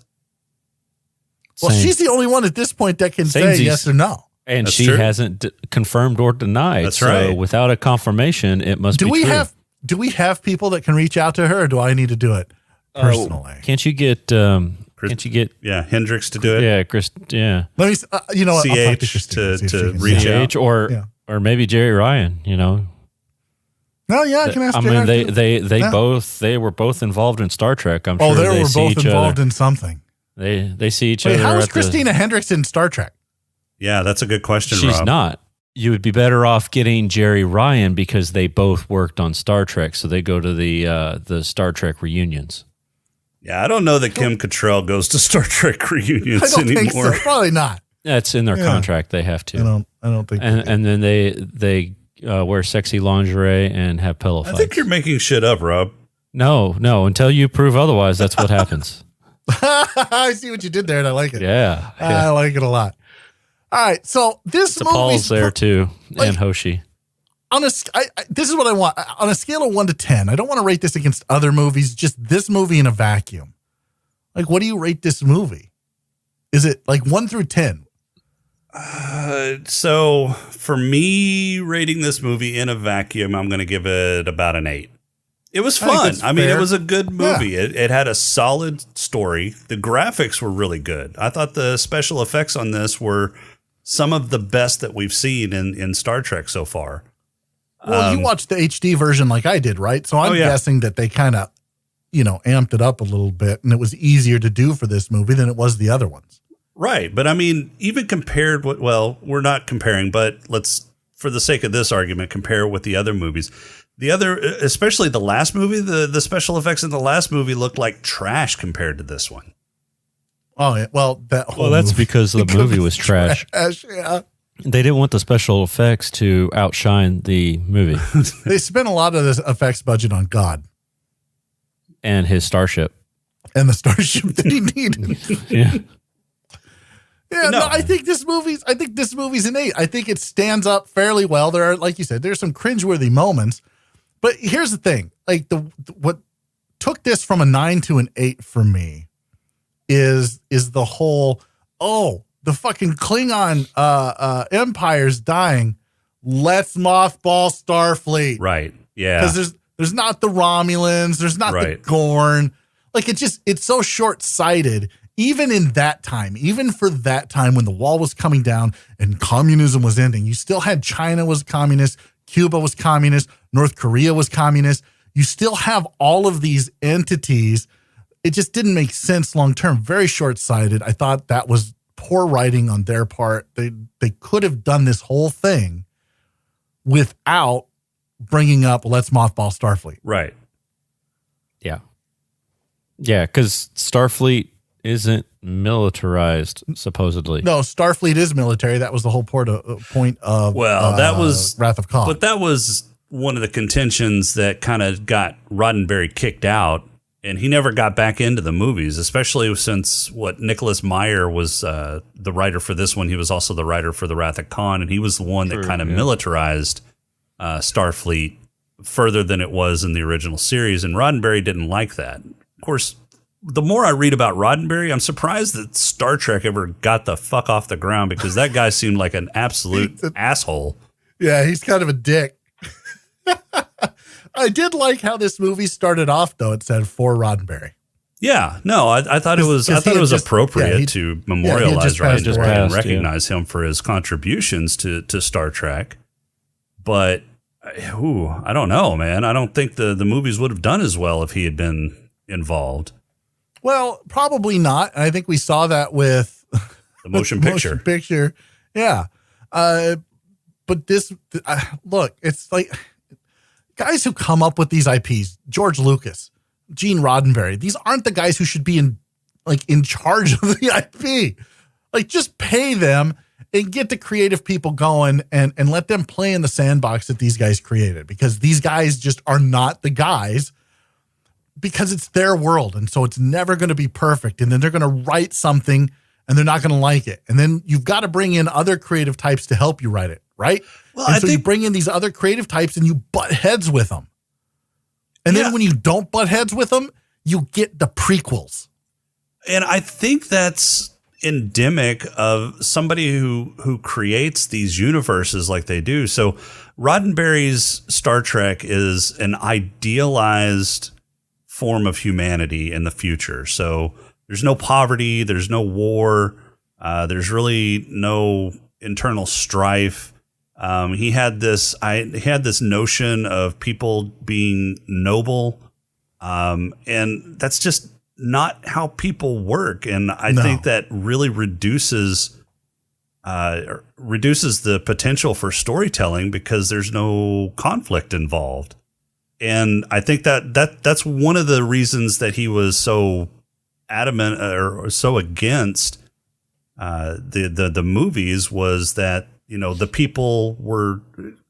Well, she's the only one at this point that can say yes or no. And That's she true. hasn't confirmed or denied. That's so right. without a confirmation, it must be true. Do we have people that can reach out to her, or do I need to do it personally? Can't you get Hendricks to do it? Yeah, Chris. Yeah. Let me. You know what? I'll talk to CH Christine, see if she to can- reach Yeah. out, or maybe Jerry Ryan. You know. No, yeah, I can ask. I Jerry mean, too. they Yeah. were both involved in Star Trek. I'm Oh, sure they were see both each involved other. in something. They see each Wait, other. how is at the- Christina Hendricks in Star Trek? Yeah, that's a good question, She's Rob. not. You would be better off getting Jerry Ryan because they both worked on Star Trek, so they go to the Star Trek reunions. Yeah, I don't know that Kim Cattrall goes to Star Trek reunions I don't anymore. think so. Probably not. That's in their Yeah. contract; they have to. I don't think. And then they wear sexy lingerie and have pillow I fights. think you're making shit up, Rob. No. Until you prove otherwise, that's what happens. I see what you did there, and I like it. Yeah. I like it a lot. All right, so this movie. Paul's there too, and Hoshi. This is what I want. On a scale of 1 to 10, I don't want to rate this against other movies, just this movie in a vacuum. Like, what do you rate this movie? Is it like 1 through 10? So for me, rating this movie in a vacuum, I'm going to give it about an 8. It was I think fun. that's I mean, fair. it was a good movie. It had a solid story. The graphics were really good. I thought the special effects on this were some of the best that we've seen in Star Trek so far. Well, you watched the HD version like I did, right? So I'm guessing that they kind of, amped it up a little bit, and it was easier to do for this movie than it was the other ones. Right. But I mean, even compared with, well, we're not comparing, but let's, for the sake of this argument, compare with the other movies. The other, especially the last movie, the special effects in the last movie looked like trash compared to this one. Oh, yeah. Well, That's because the movie was trash. Yeah. They didn't want the special effects to outshine the movie They spent a lot of this effects budget on God and his starship. and the starship that he needed. Yeah. Yeah, no, I think this movie's an 8. I think it stands up fairly well. There are, like you said, there's some cringeworthy moments. But here's the thing. Like what took this from a 9 to an 8 for me is the whole, the fucking Klingon empire's dying. Let's mothball Starfleet. Right. Yeah. Because there's not the Romulans, there's not the Gorn. Like it's so short-sighted. Even in that time, even for that time when the wall was coming down and communism was ending, you still had China was communist, Cuba was communist, North Korea was communist. You still have all of these entities. It just didn't make sense long-term. Very short-sighted. I thought that was poor writing on their part. They could have done this whole thing without bringing up let's mothball Starfleet. Right. Yeah. Yeah, because Starfleet isn't militarized, supposedly. No, Starfleet is military. That was the whole point of that was Wrath of Khan. But that was one of the contentions that kind of got Roddenberry kicked out, and he never got back into the movies, especially since Nicholas Meyer was the writer for this one. He was also the writer for the Wrath of Khan, and he was the one that kind of militarized Starfleet further than it was in the original series, and Roddenberry didn't like that. Of course, the more I read about Roddenberry, I'm surprised that Star Trek ever got the fuck off the ground, because that guy seemed like an absolute asshole. Yeah, he's kind of a dick. I did like how this movie started off, though. It said for Roddenberry. Yeah, no, I thought it was appropriate to memorialize Roddenberry and recognize him for his contributions to Star Trek. But I don't know, man. I don't think the movies would have done as well if he had been involved. Well, probably not. And I think we saw that with the motion picture. Yeah. But this, look, it's like guys who come up with these IPs, George Lucas, Gene Roddenberry, these aren't the guys who should be in charge of the IP. Like, just pay them and get the creative people going and let them play in the sandbox that these guys created, because these guys just are not the guys, because it's their world. And so it's never going to be perfect. And then they're going to write something and they're not going to like it. And then you've got to bring in other creative types to help you write it, right? Well, and so you bring in these other creative types and you butt heads with them. And then when you don't butt heads with them, you get the prequels. And I think that's endemic of somebody who creates these universes like they do. So Roddenberry's Star Trek is an idealized form of humanity in the future. So there's no poverty, there's no war, there's really no internal strife. He had this notion of people being noble, and that's just not how people work. And I think that really reduces the potential for storytelling, because there's no conflict involved. And I think that's one of the reasons that he was so adamant or so against the movies, was that, you know, the people were,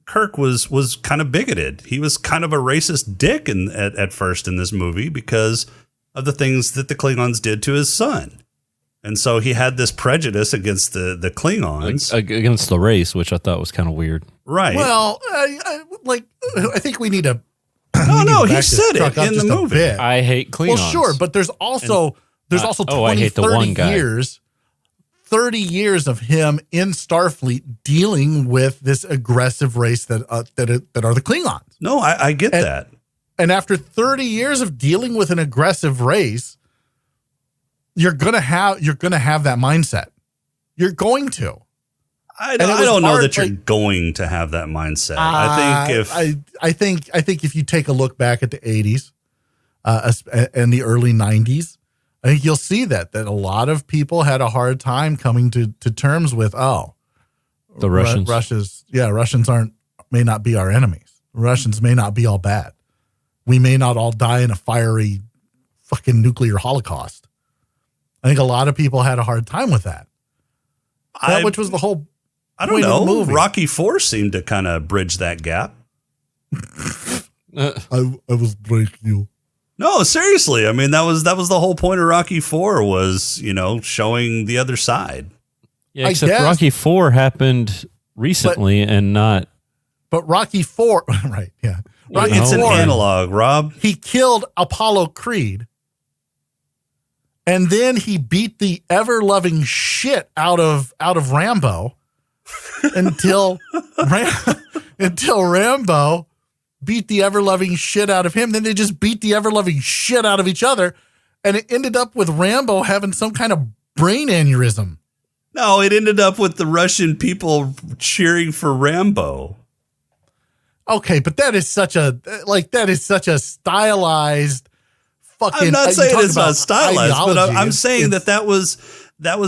Kirk was kind of bigoted. He was kind of a racist dick at first in this movie because of the things that the Klingons did to his son. And so he had this prejudice against the Klingons. Against the race, which I thought was kind of weird. Right. Well, I think we need to. No, he said it in the movie. I hate Klingons. Well, sure, but there's also 20, 30 years of him in Starfleet dealing with this aggressive race that are the Klingons. No, I get that. And after 30 years of dealing with an aggressive race, you're gonna have that mindset. You're going to. I don't know that you're going to have that mindset. I think if you take a look back at the 80s and the early 90s, I think you'll see that a lot of people had a hard time coming to terms with, the Russians. Russians may not be our enemies. Russians may not be all bad. We may not all die in a fiery fucking nuclear holocaust. I think a lot of people had a hard time with that. Which was the whole I don't know. Rocky IV seemed to kind of bridge that gap. I was breaking you. No, seriously. I mean, that was the whole point of Rocky IV, was, you know, showing the other side. Yeah, except Rocky IV happened recently and not. But Rocky IV, right? Yeah, it's an analog, Rob. He killed Apollo Creed, and then he beat the ever-loving shit out of Rambo until Rambo beat the ever-loving shit out of him. Then they just beat the ever-loving shit out of each other, and it ended up with Rambo having some kind of brain aneurysm. No, it ended up with the Russian people cheering for Rambo. Okay, but that is such a stylized fucking. I'm not saying it's not stylized, but I'm saying that was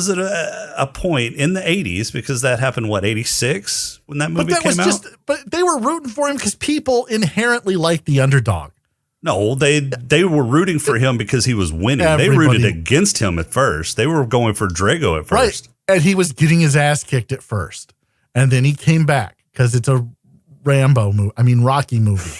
a point in the 80s, because that happened, 86 when that movie came out? But they were rooting for him because people inherently like the underdog. No, they were rooting for him because he was winning. They rooted against him at first. They were going for Drago at first. Right. And he was getting his ass kicked at first. And then he came back because it's a Rocky movie.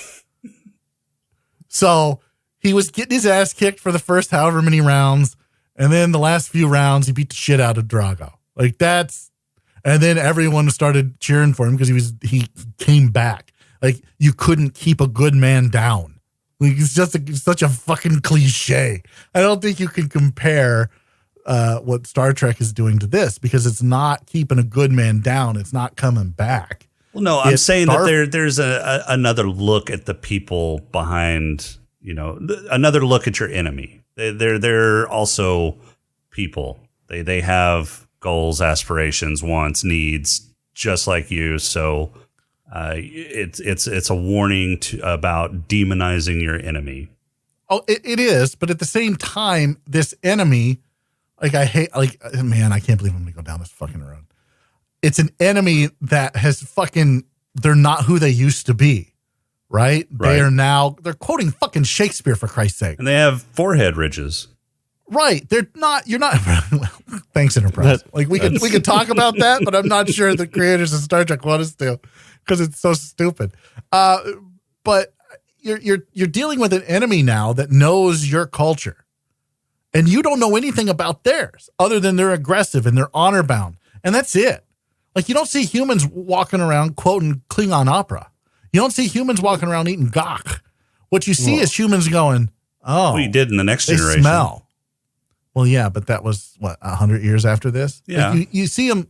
So he was getting his ass kicked for the first however many rounds. And then the last few rounds, he beat the shit out of Drago. And then everyone started cheering for him because he came back. Like, you couldn't keep a good man down. Like, it's such a fucking cliche. I don't think you can compare what Star Trek is doing to this, because it's not keeping a good man down. It's not coming back. Well, no, I'm saying that there's another look at the people behind, you know, another look at your enemy. They're also people. They have goals, aspirations, wants, needs, just like you. So it's a warning about demonizing your enemy. Oh, it is. But at the same time, this enemy, I can't believe I'm going to go down this fucking road. It's an enemy that has they're not who they used to be. Right? They're quoting fucking Shakespeare, for Christ's sake. And they have forehead ridges. Right. You're not, Thanks, Enterprise. Like we could talk about that, but I'm not sure the creators of Star Trek want us to, because it's so stupid. But you're dealing with an enemy now that knows your culture, and you don't know anything about theirs other than they're aggressive and they're honor bound, and that's it. Like, you don't see humans walking around quoting Klingon opera. You don't see humans walking around eating gok. What you see is humans going, "Oh, we did in the Next Generation." They smell. Well, yeah, but that was what 100 years after this. Yeah, like you see them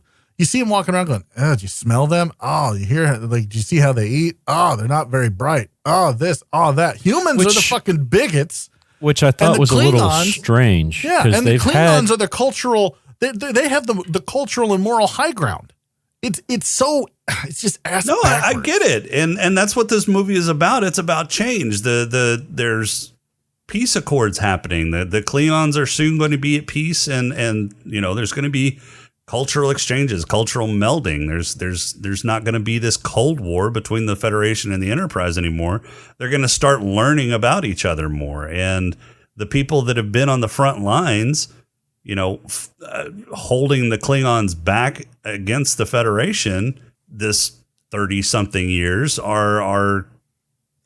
walking around going, "Oh, do you smell them? Oh, you hear? Like, do you see how they eat? Oh, they're not very bright. Oh, this, oh, that." Humans are the fucking bigots. Which I thought was a little strange. Yeah, and the Klingons are the cultural. They have the cultural and moral high ground. It's just ass No, I backwards. get it, and that's what this movie is about. It's about change. There's peace accords happening. The Klingons are soon going to be at peace, and there's going to be cultural exchanges, cultural melding. There's not going to be this Cold War between the Federation and the Enterprise anymore. They're going to start learning about each other more, and the people that have been on the front lines, holding the Klingons back against the Federation this 30-something years are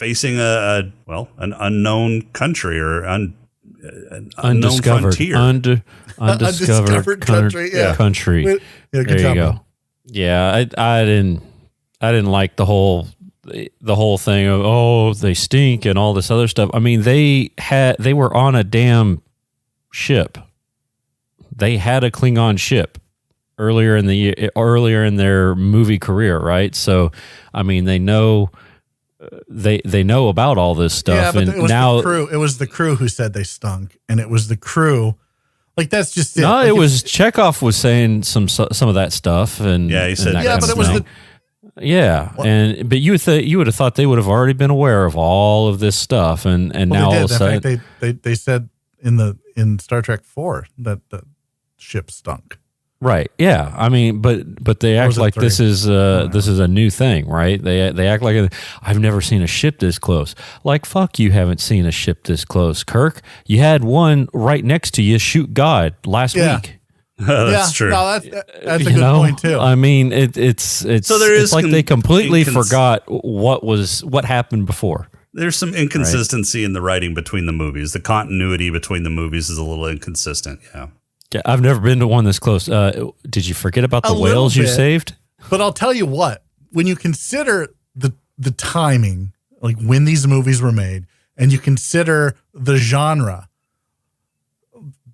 facing an unknown country or an unknown frontier. Undiscovered country. Yeah. Country. Yeah, there you go. Yeah, I didn't like the whole thing of they stink and all this other stuff. I mean, they were on a damn ship. They had a Klingon ship earlier in their movie career, right? So, I mean, they know about all this stuff. Yeah, but and it was now the crew. It was the crew who said they stunk, and it was the crew. Like, that's just it. No, like it was Chekhov was saying some of that stuff, and yeah, he said, yeah, but it was the. Yeah, but you would have thought they would have already been aware of all of this stuff, and now all of a sudden they said in Star Trek 4 that the ship stunk. Right. Yeah. I mean, but they act like this is a new thing, right? They act like I've never seen a ship this close. Like, fuck, you haven't seen a ship this close, Kirk. You had one right next to you shoot God last week. That's true. No, that's a good point too. I mean, it's so there is like they completely forgot what happened before. There's some inconsistency in the writing between the movies. The continuity between the movies is a little inconsistent. Yeah. Yeah, I've never been to one this close. Did you forget about the whales you saved? But I'll tell you what, when you consider the timing, like when these movies were made, and you consider the genre,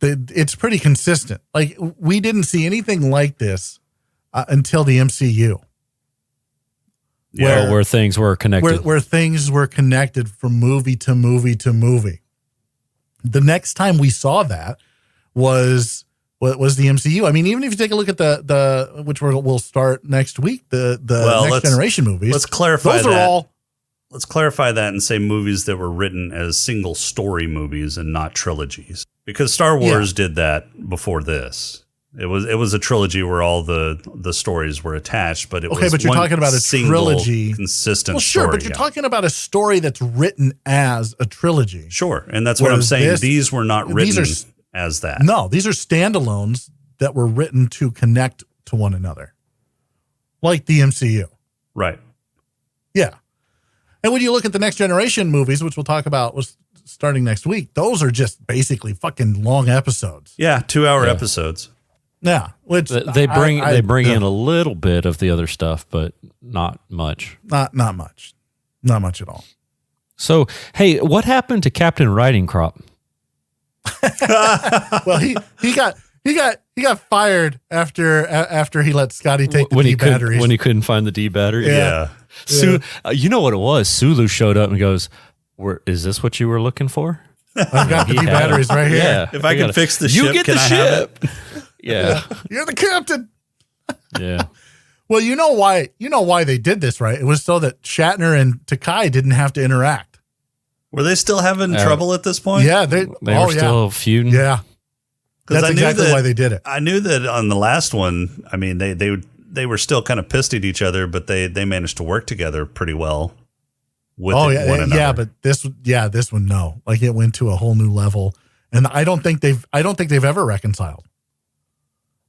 it's pretty consistent. Like, we didn't see anything like this until the MCU. Where things were connected. Where things were connected from movie to movie to movie. The next time we saw that was the MCU. I mean, even if you take a look at the which we'll start next week, the Next Generation movies. Let's clarify those that. Are all. Let's clarify that and say movies that were written as single story movies and not trilogies, because Star Wars did that before this. It was a trilogy where all the stories were attached, but but you're talking about a trilogy, consistent. Well, sure, story, but you're talking about a story that's written as a trilogy. Sure, and that's what I'm saying. These were not written as that. No, these are standalones that were written to connect to one another, like the MCU. Right. Yeah. And when you look at the Next Generation movies, which we'll talk about was starting next week, those are just basically fucking long episodes. Yeah, 2-hour episodes. Yeah, which they bring in a little bit of the other stuff, but not much. Not much at all. So, hey, what happened to Captain Riding Crop? Well, he got fired after he let Scotty take the D batteries when he couldn't find the D battery. Yeah. You know what it was? Sulu showed up and goes, "Is this what you were looking for? I've got the D batteries right here. Yeah. If I can fix the ship, you get can the I ship." have it? Yeah. You're the captain. Yeah. Well, you know why they did this, right? It was so that Shatner and Takai didn't have to interact. Were they still having trouble at this point? Yeah, they were still feuding. Yeah. That's exactly why they did it. I knew that on the last one, I mean, they were still kind of pissed at each other, but they managed to work together pretty well with one another. Yeah, but this one, no. Like, it went to a whole new level. And I don't think they've ever reconciled.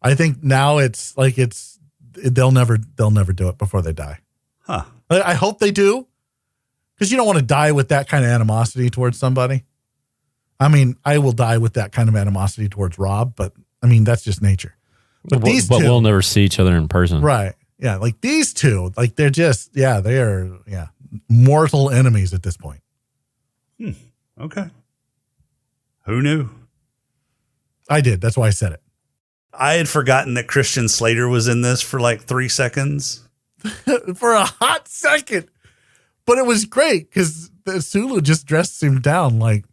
I think now they'll never do it before they die. Huh. I hope they do, because you don't want to die with that kind of animosity towards somebody. I mean, I will die with that kind of animosity towards Rob, but I mean, that's just nature. But we'll never see each other in person. Right. Yeah. Like these two, like they're just, they are mortal enemies at this point. Okay. Who knew? I did. That's why I said it. I had forgotten that Christian Slater was in this for like 3 seconds. For a hot second. But it was great because Sulu just dressed him down like,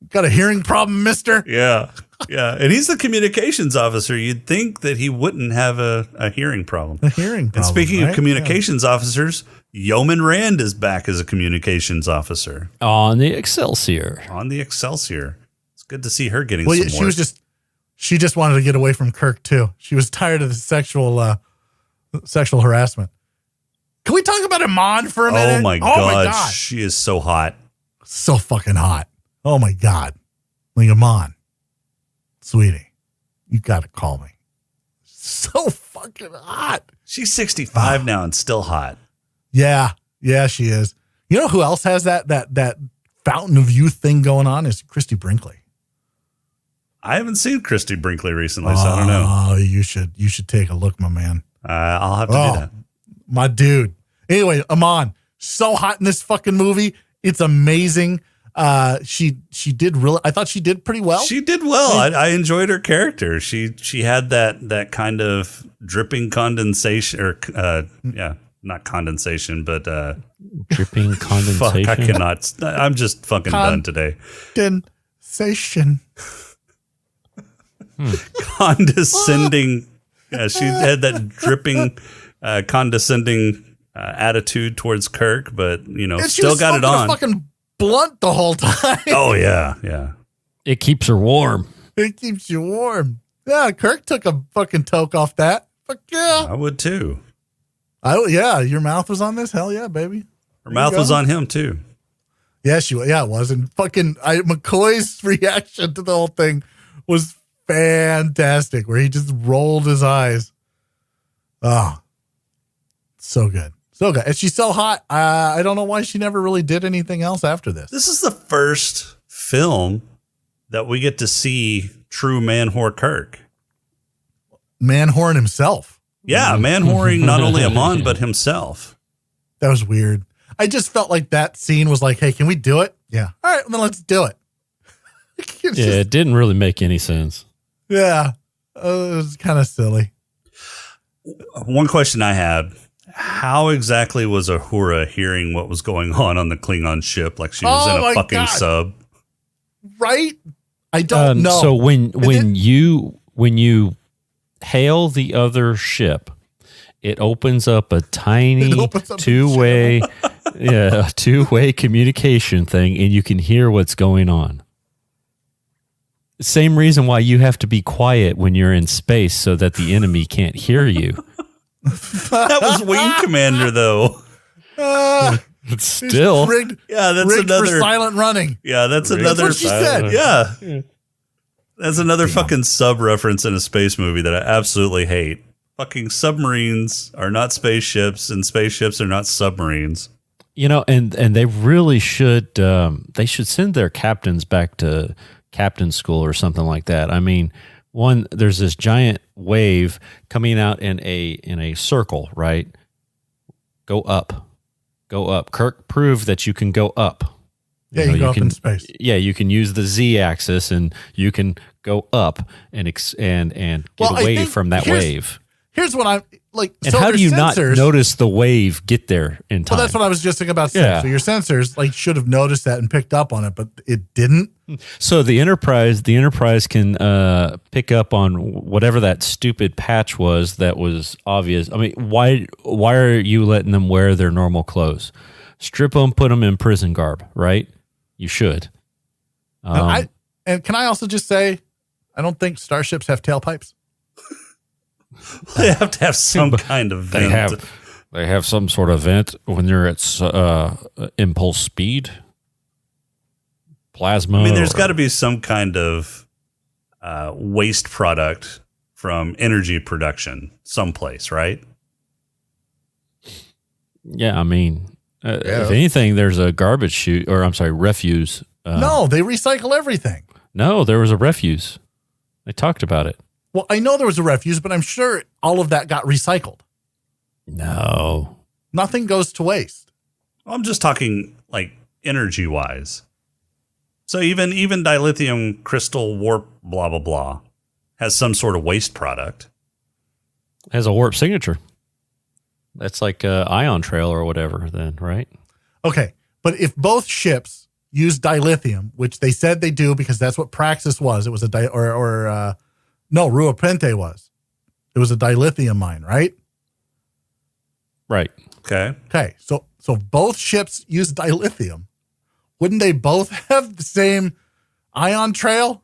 got a hearing problem, mister? Yeah. Yeah. And he's the communications officer. You'd think that he wouldn't have a hearing problem. A hearing problem. And speaking right? of communications officers, Yeoman Rand is back as a communications officer. On the Excelsior. It's good to see her getting some work. She just wanted to get away from Kirk too. She was tired of the sexual harassment. Can we talk about Iman for a minute? Oh my God. She is so hot. So fucking hot. Oh my God. Like, Iman, sweetie, you got to call me. So fucking hot. She's 65 now and still hot. Yeah. Yeah, she is. You know who else has that fountain of youth thing going on is Christy Brinkley. I haven't seen Christy Brinkley recently, so I don't know. Oh, you should take a look, my man. I'll have to do that. My dude. Anyway, Iman, so hot in this fucking movie. It's amazing. She did really. I thought she did pretty well. She did well. I enjoyed her character. She had that kind of dripping condensation, or not condensation, but dripping condensation. Fuck, I cannot. I'm just fucking done today. Condensation. Condescending. Yeah, she had that dripping, condescending attitude towards Kirk, but still got it on. Fucking blunt the whole time. Oh yeah. It keeps her warm. It keeps you warm. Yeah, Kirk took a fucking toke off that. Fuck yeah. I would too. Your mouth was on this. Hell yeah, baby. Her mouth was on him too. Yeah, it was. And fucking McCoy's reaction to the whole thing was fantastic, where he just rolled his eyes. Oh, so good. So good. And she's so hot. I don't know why she never really did anything else after this. This is the first film that we get to see true man-whore Kirk. Man-whoring himself. Yeah, man-whoring not only Iman, but himself. That was weird. I just felt like that scene was like, hey, can we do it? Yeah. All right, then let's do it. It didn't really make any sense. Yeah. It was kind of silly. One question I had. How exactly was Uhura hearing what was going on the Klingon ship? Like she was in a fucking sub. Right? I don't know. So when you hail the other ship, it opens up a tiny two-way communication thing, and you can hear what's going on. Same reason why you have to be quiet when you're in space so that the enemy can't hear you. That was Wing Commander, though. Still, rigged another for silent running. Yeah, that's rigged. another. That's what she said. Yeah, that's another fucking sub reference in a space movie that I absolutely hate. Fucking submarines are not spaceships, and spaceships are not submarines. And they really should. They should send their captains back to captain school or something like that. I mean, there's this giant wave coming out in a circle, right? Go up. Kirk proved that you can go up. Yeah, you go up in space. Yeah, you can use the Z-axis and you can go up and get away from that wave. Here's what I'm like. And so how do you sensors, not notice the wave get there in time? Well, that's what I was just thinking about. Yeah. So your sensors should have noticed that and picked up on it, but it didn't. So the Enterprise can pick up on whatever that stupid patch was that was obvious. I mean, why are you letting them wear their normal clothes? Strip them, put them in prison garb, right? You should. And can I also just say, I don't think starships have tailpipes. They have to have some kind of vent. They have some sort of vent when they're at impulse speed. Plasma. I mean, there's got to be some kind of waste product from energy production someplace, right? Yeah, I mean, if anything, there's a garbage chute, or I'm sorry, refuse. No, they recycle everything. No, there was a refuse. They talked about it. Well, I know there was a refuse, but I'm sure all of that got recycled. No. Nothing goes to waste. I'm just talking like energy wise. So even dilithium crystal warp blah blah blah has some sort of waste product. Has a warp signature. That's like a ion trail or whatever then, right? Okay, but if both ships use dilithium, which they said they do because that's what Praxis was, it was a Rua Pente was. It was a dilithium mine, right? Right. Okay. Okay, so both ships use dilithium. Wouldn't they both have the same ion trail?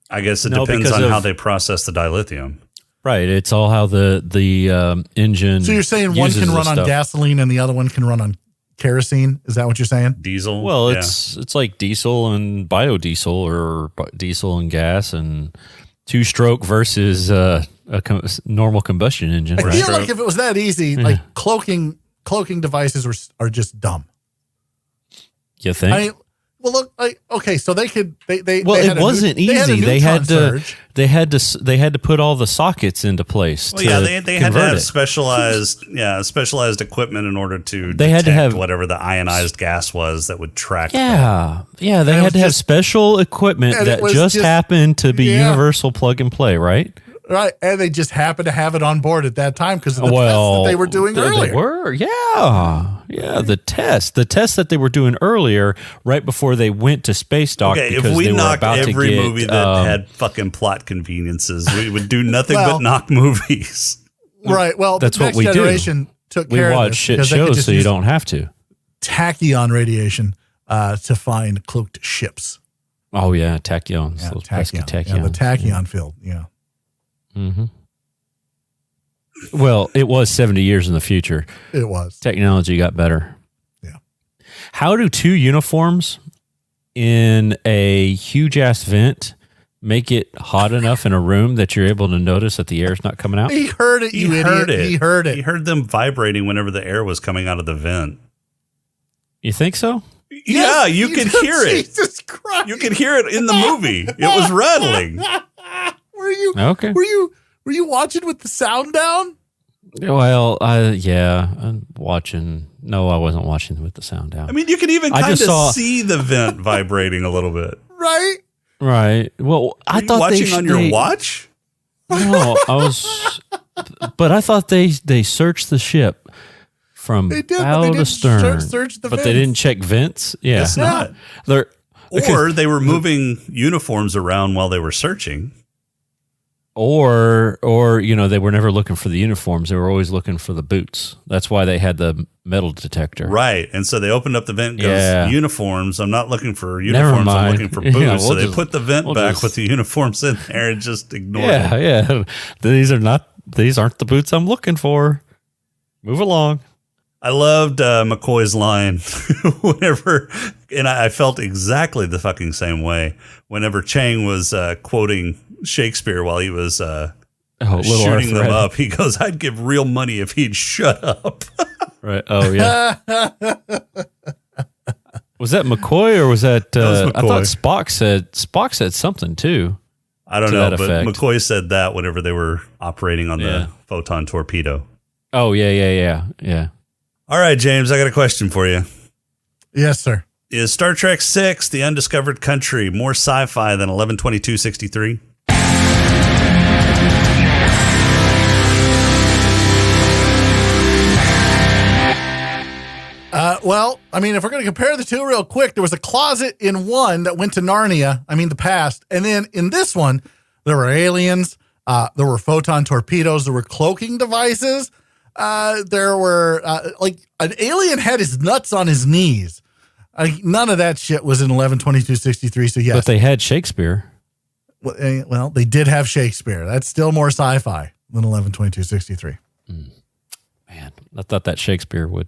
I guess it depends on how they process the dilithium. Right. It's all how the engine. So you're saying one can run on gasoline and the other one can run on kerosene? Is that what you're saying? Diesel? Well, it's like diesel and biodiesel, or diesel and gas, and two-stroke versus normal combustion engine. I feel like if it was that easy, like cloaking devices are just dumb. You think? I mean, well, look. Okay, so they could. It wasn't easy. They had to put all the sockets into place. Well, they had to have specialized equipment in order to they had to have whatever the ionized gas was that would track. They had to have special equipment that just happened to be universal plug and play, right? Right, and they just happened to have it on board at that time because of the tests that they were doing earlier. They were, the tests that they were doing earlier, right before they went to space dock. Okay, because if we they were knocked about every to get, movie that had fucking plot conveniences, we would do nothing but knock movies. Right. Well, that's the what next we generation do. Took care we of watch this shit because they could shows just so you use don't have to. Tachyon radiation to find cloaked ships. Oh yeah, tachyons. Yeah, Those tachyon. pesky Yeah, the tachyons. tachyon field. Yeah. Mm-hmm. Well, it was 70 years in the future. It was. Technology got better. Yeah. How do two uniforms in a huge ass vent make it hot enough in a room that you're able to notice that the air's not coming out? He heard it, you idiot. He heard it. He heard them vibrating whenever the air was coming out of the vent. You think so? Yeah, you could hear it. Jesus Christ. You could hear it in the movie. It was rattling. Were you okay? Were you watching with the sound down? Well, I'm watching. No, I wasn't watching with the sound down. I mean, you could even kind of see the vent vibrating a little bit. Right? Right. Well, I thought watching on your watch? No, I was, but I thought they searched the ship from bow to stern. Search the but vents. they didn't check vents. Yeah, It's not. Or they were moving uniforms around while they were searching. Or they were never looking for the uniforms. They were always looking for the boots. That's why they had the metal detector. Right. And so they opened up the vent, goes, uniforms. I'm not looking for Never uniforms. I'm mind. looking for boots. Yeah, so they put the vent back with the uniforms in there and just ignored it. Yeah. These aren't the boots I'm looking for. Move along. I loved McCoy's line whenever, and I felt exactly the fucking same way whenever Chang was quoting Shakespeare while he was shooting them up. He goes, "I'd give real money if he'd shut up." Right. Oh yeah. Was that McCoy or was that? Was I thought Spock said something too. I don't know, but McCoy said that whenever they were operating on the photon torpedo. Oh yeah. All right, James, I got a question for you. Yes, sir. Is Star Trek VI, The Undiscovered Country, more sci-fi than 11/22/63? Well, I mean, if we're going to compare the two real quick, there was a closet in one that went to Narnia, the past. And then in this one, there were aliens, there were photon torpedoes, there were cloaking devices. There were, an alien had his nuts on his knees. None of that shit was in 11/22/63, so yes. But they had Shakespeare. Well, they did have Shakespeare. That's still more sci-fi than 11/22/63. Man, I thought that Shakespeare would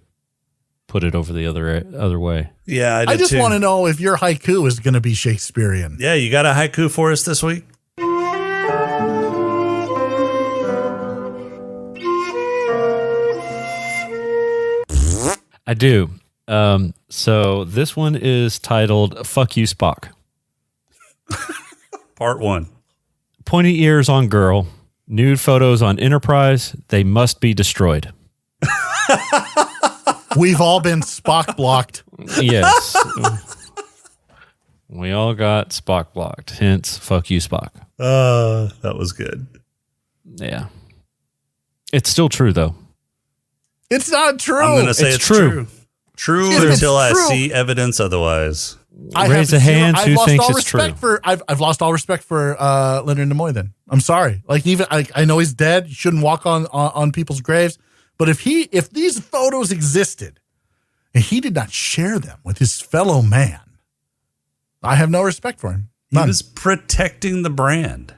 put it over the other way. Yeah, I just want to know if your haiku is going to be Shakespearean. Yeah, you got a haiku for us this week? I do. So this one is titled "Fuck You, Spock." Part 1. Pointy ears on girl. Nude photos on Enterprise. They must be destroyed. We've all been Spock blocked. Yes. We all got Spock blocked. Hence, fuck you, Spock. That was good. Yeah. It's still true, though. It's not true. I'm going to say it's true. True until I true. see evidence otherwise. Raise a hand who thinks it's true. I've lost all respect for Leonard Nimoy then. I'm sorry. Like, even I know he's dead. You shouldn't walk on people's graves. But if these photos existed and he did not share them with his fellow man, I have no respect for him. None. He was protecting the brand.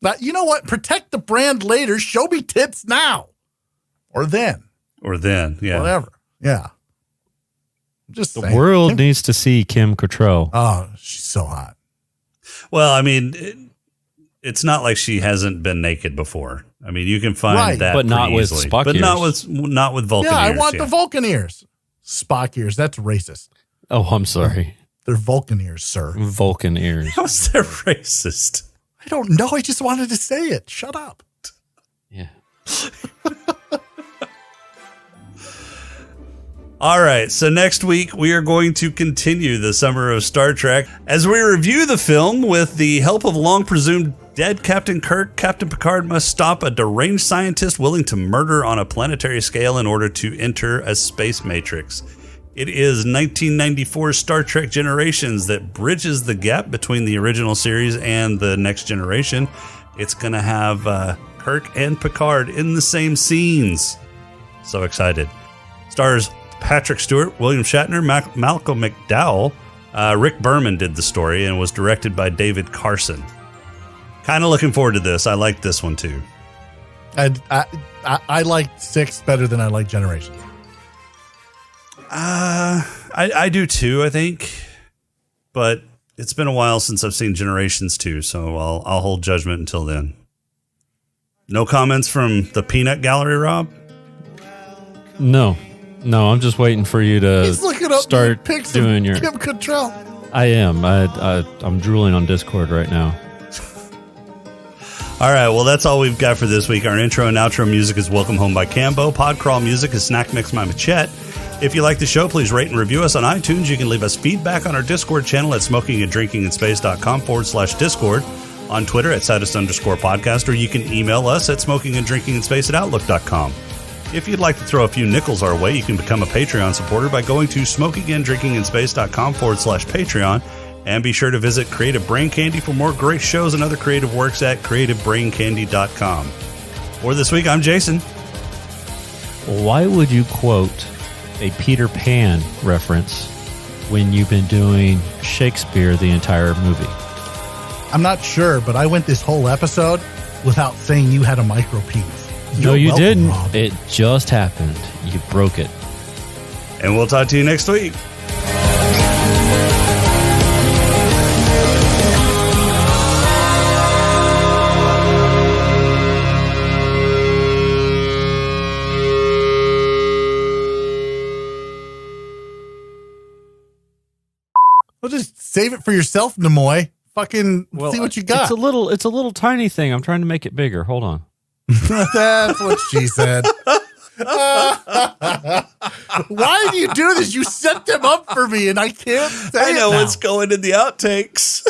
But you know what? Protect the brand later. Show me tits now. Or then. Yeah. Whatever. Yeah. Just the saying. world needs to see Kim Cattrall. Oh, she's so hot. Well, I mean, it's not like she hasn't been naked before. I mean, you can find that, but not with easily. Spock but ears. not with Vulcan ears. Yeah, I want the Vulcan ears. Spock ears. That's racist. Oh, I'm sorry. They're Vulcan ears, sir. Vulcan ears. How's that racist? I don't know. I just wanted to say it. Shut up. Yeah. All right, so next week we are going to continue the summer of Star Trek as we review the film with the help of long presumed dead Captain Kirk. Captain Picard must stop a deranged scientist willing to murder on a planetary scale in order to enter a space matrix. It is 1994 Star Trek Generations that bridges the gap between the original series and the Next Generation. It's going to have Kirk and Picard in the same scenes. So excited. Stars Patrick Stewart, William Shatner, Malcolm McDowell. Rick Berman did the story and was directed by David Carson. Kind of looking forward to this. I like this one too. I like 6 better than I like Generations. I do too, I think. But it's been a while since I've seen Generations 2, so I'll hold judgment until then. No comments from the Peanut Gallery, Rob? No, I'm just waiting for you to He's looking up start pics doing of your. Kim Cattrall. I am. I'm drooling on Discord right now. All right, well, that's all we've got for this week. Our intro and outro music is Welcome Home by Cambo. Podcrawl music is Snack Mix by Machette. If you like the show, please rate and review us on iTunes. You can leave us feedback on our Discord channel at smokinganddrinkinginspace.com/Discord, on Twitter at @saddest_podcast, or you can email us at smokinganddrinkinginspace@outlook.com. If you'd like to throw a few nickels our way, you can become a Patreon supporter by going to smokinganddrinkinginspace.com/Patreon. And be sure to visit Creative Brain Candy for more great shows and other creative works at creativebraincandy.com. For this week, I'm Jason. Why would you quote a Peter Pan reference when you've been doing Shakespeare the entire movie? I'm not sure, but I went this whole episode without saying you had a micro penis. No, you welcome, didn't. Rob. It just happened. You broke it. And we'll talk to you next week. Well, just save it for yourself, Nimoy. Fucking see what you got. It's a little tiny thing. I'm trying to make it bigger. Hold on. That's what she said. Why do you do this? You set them up for me, and I can't say I know it now. what's going in the outtakes.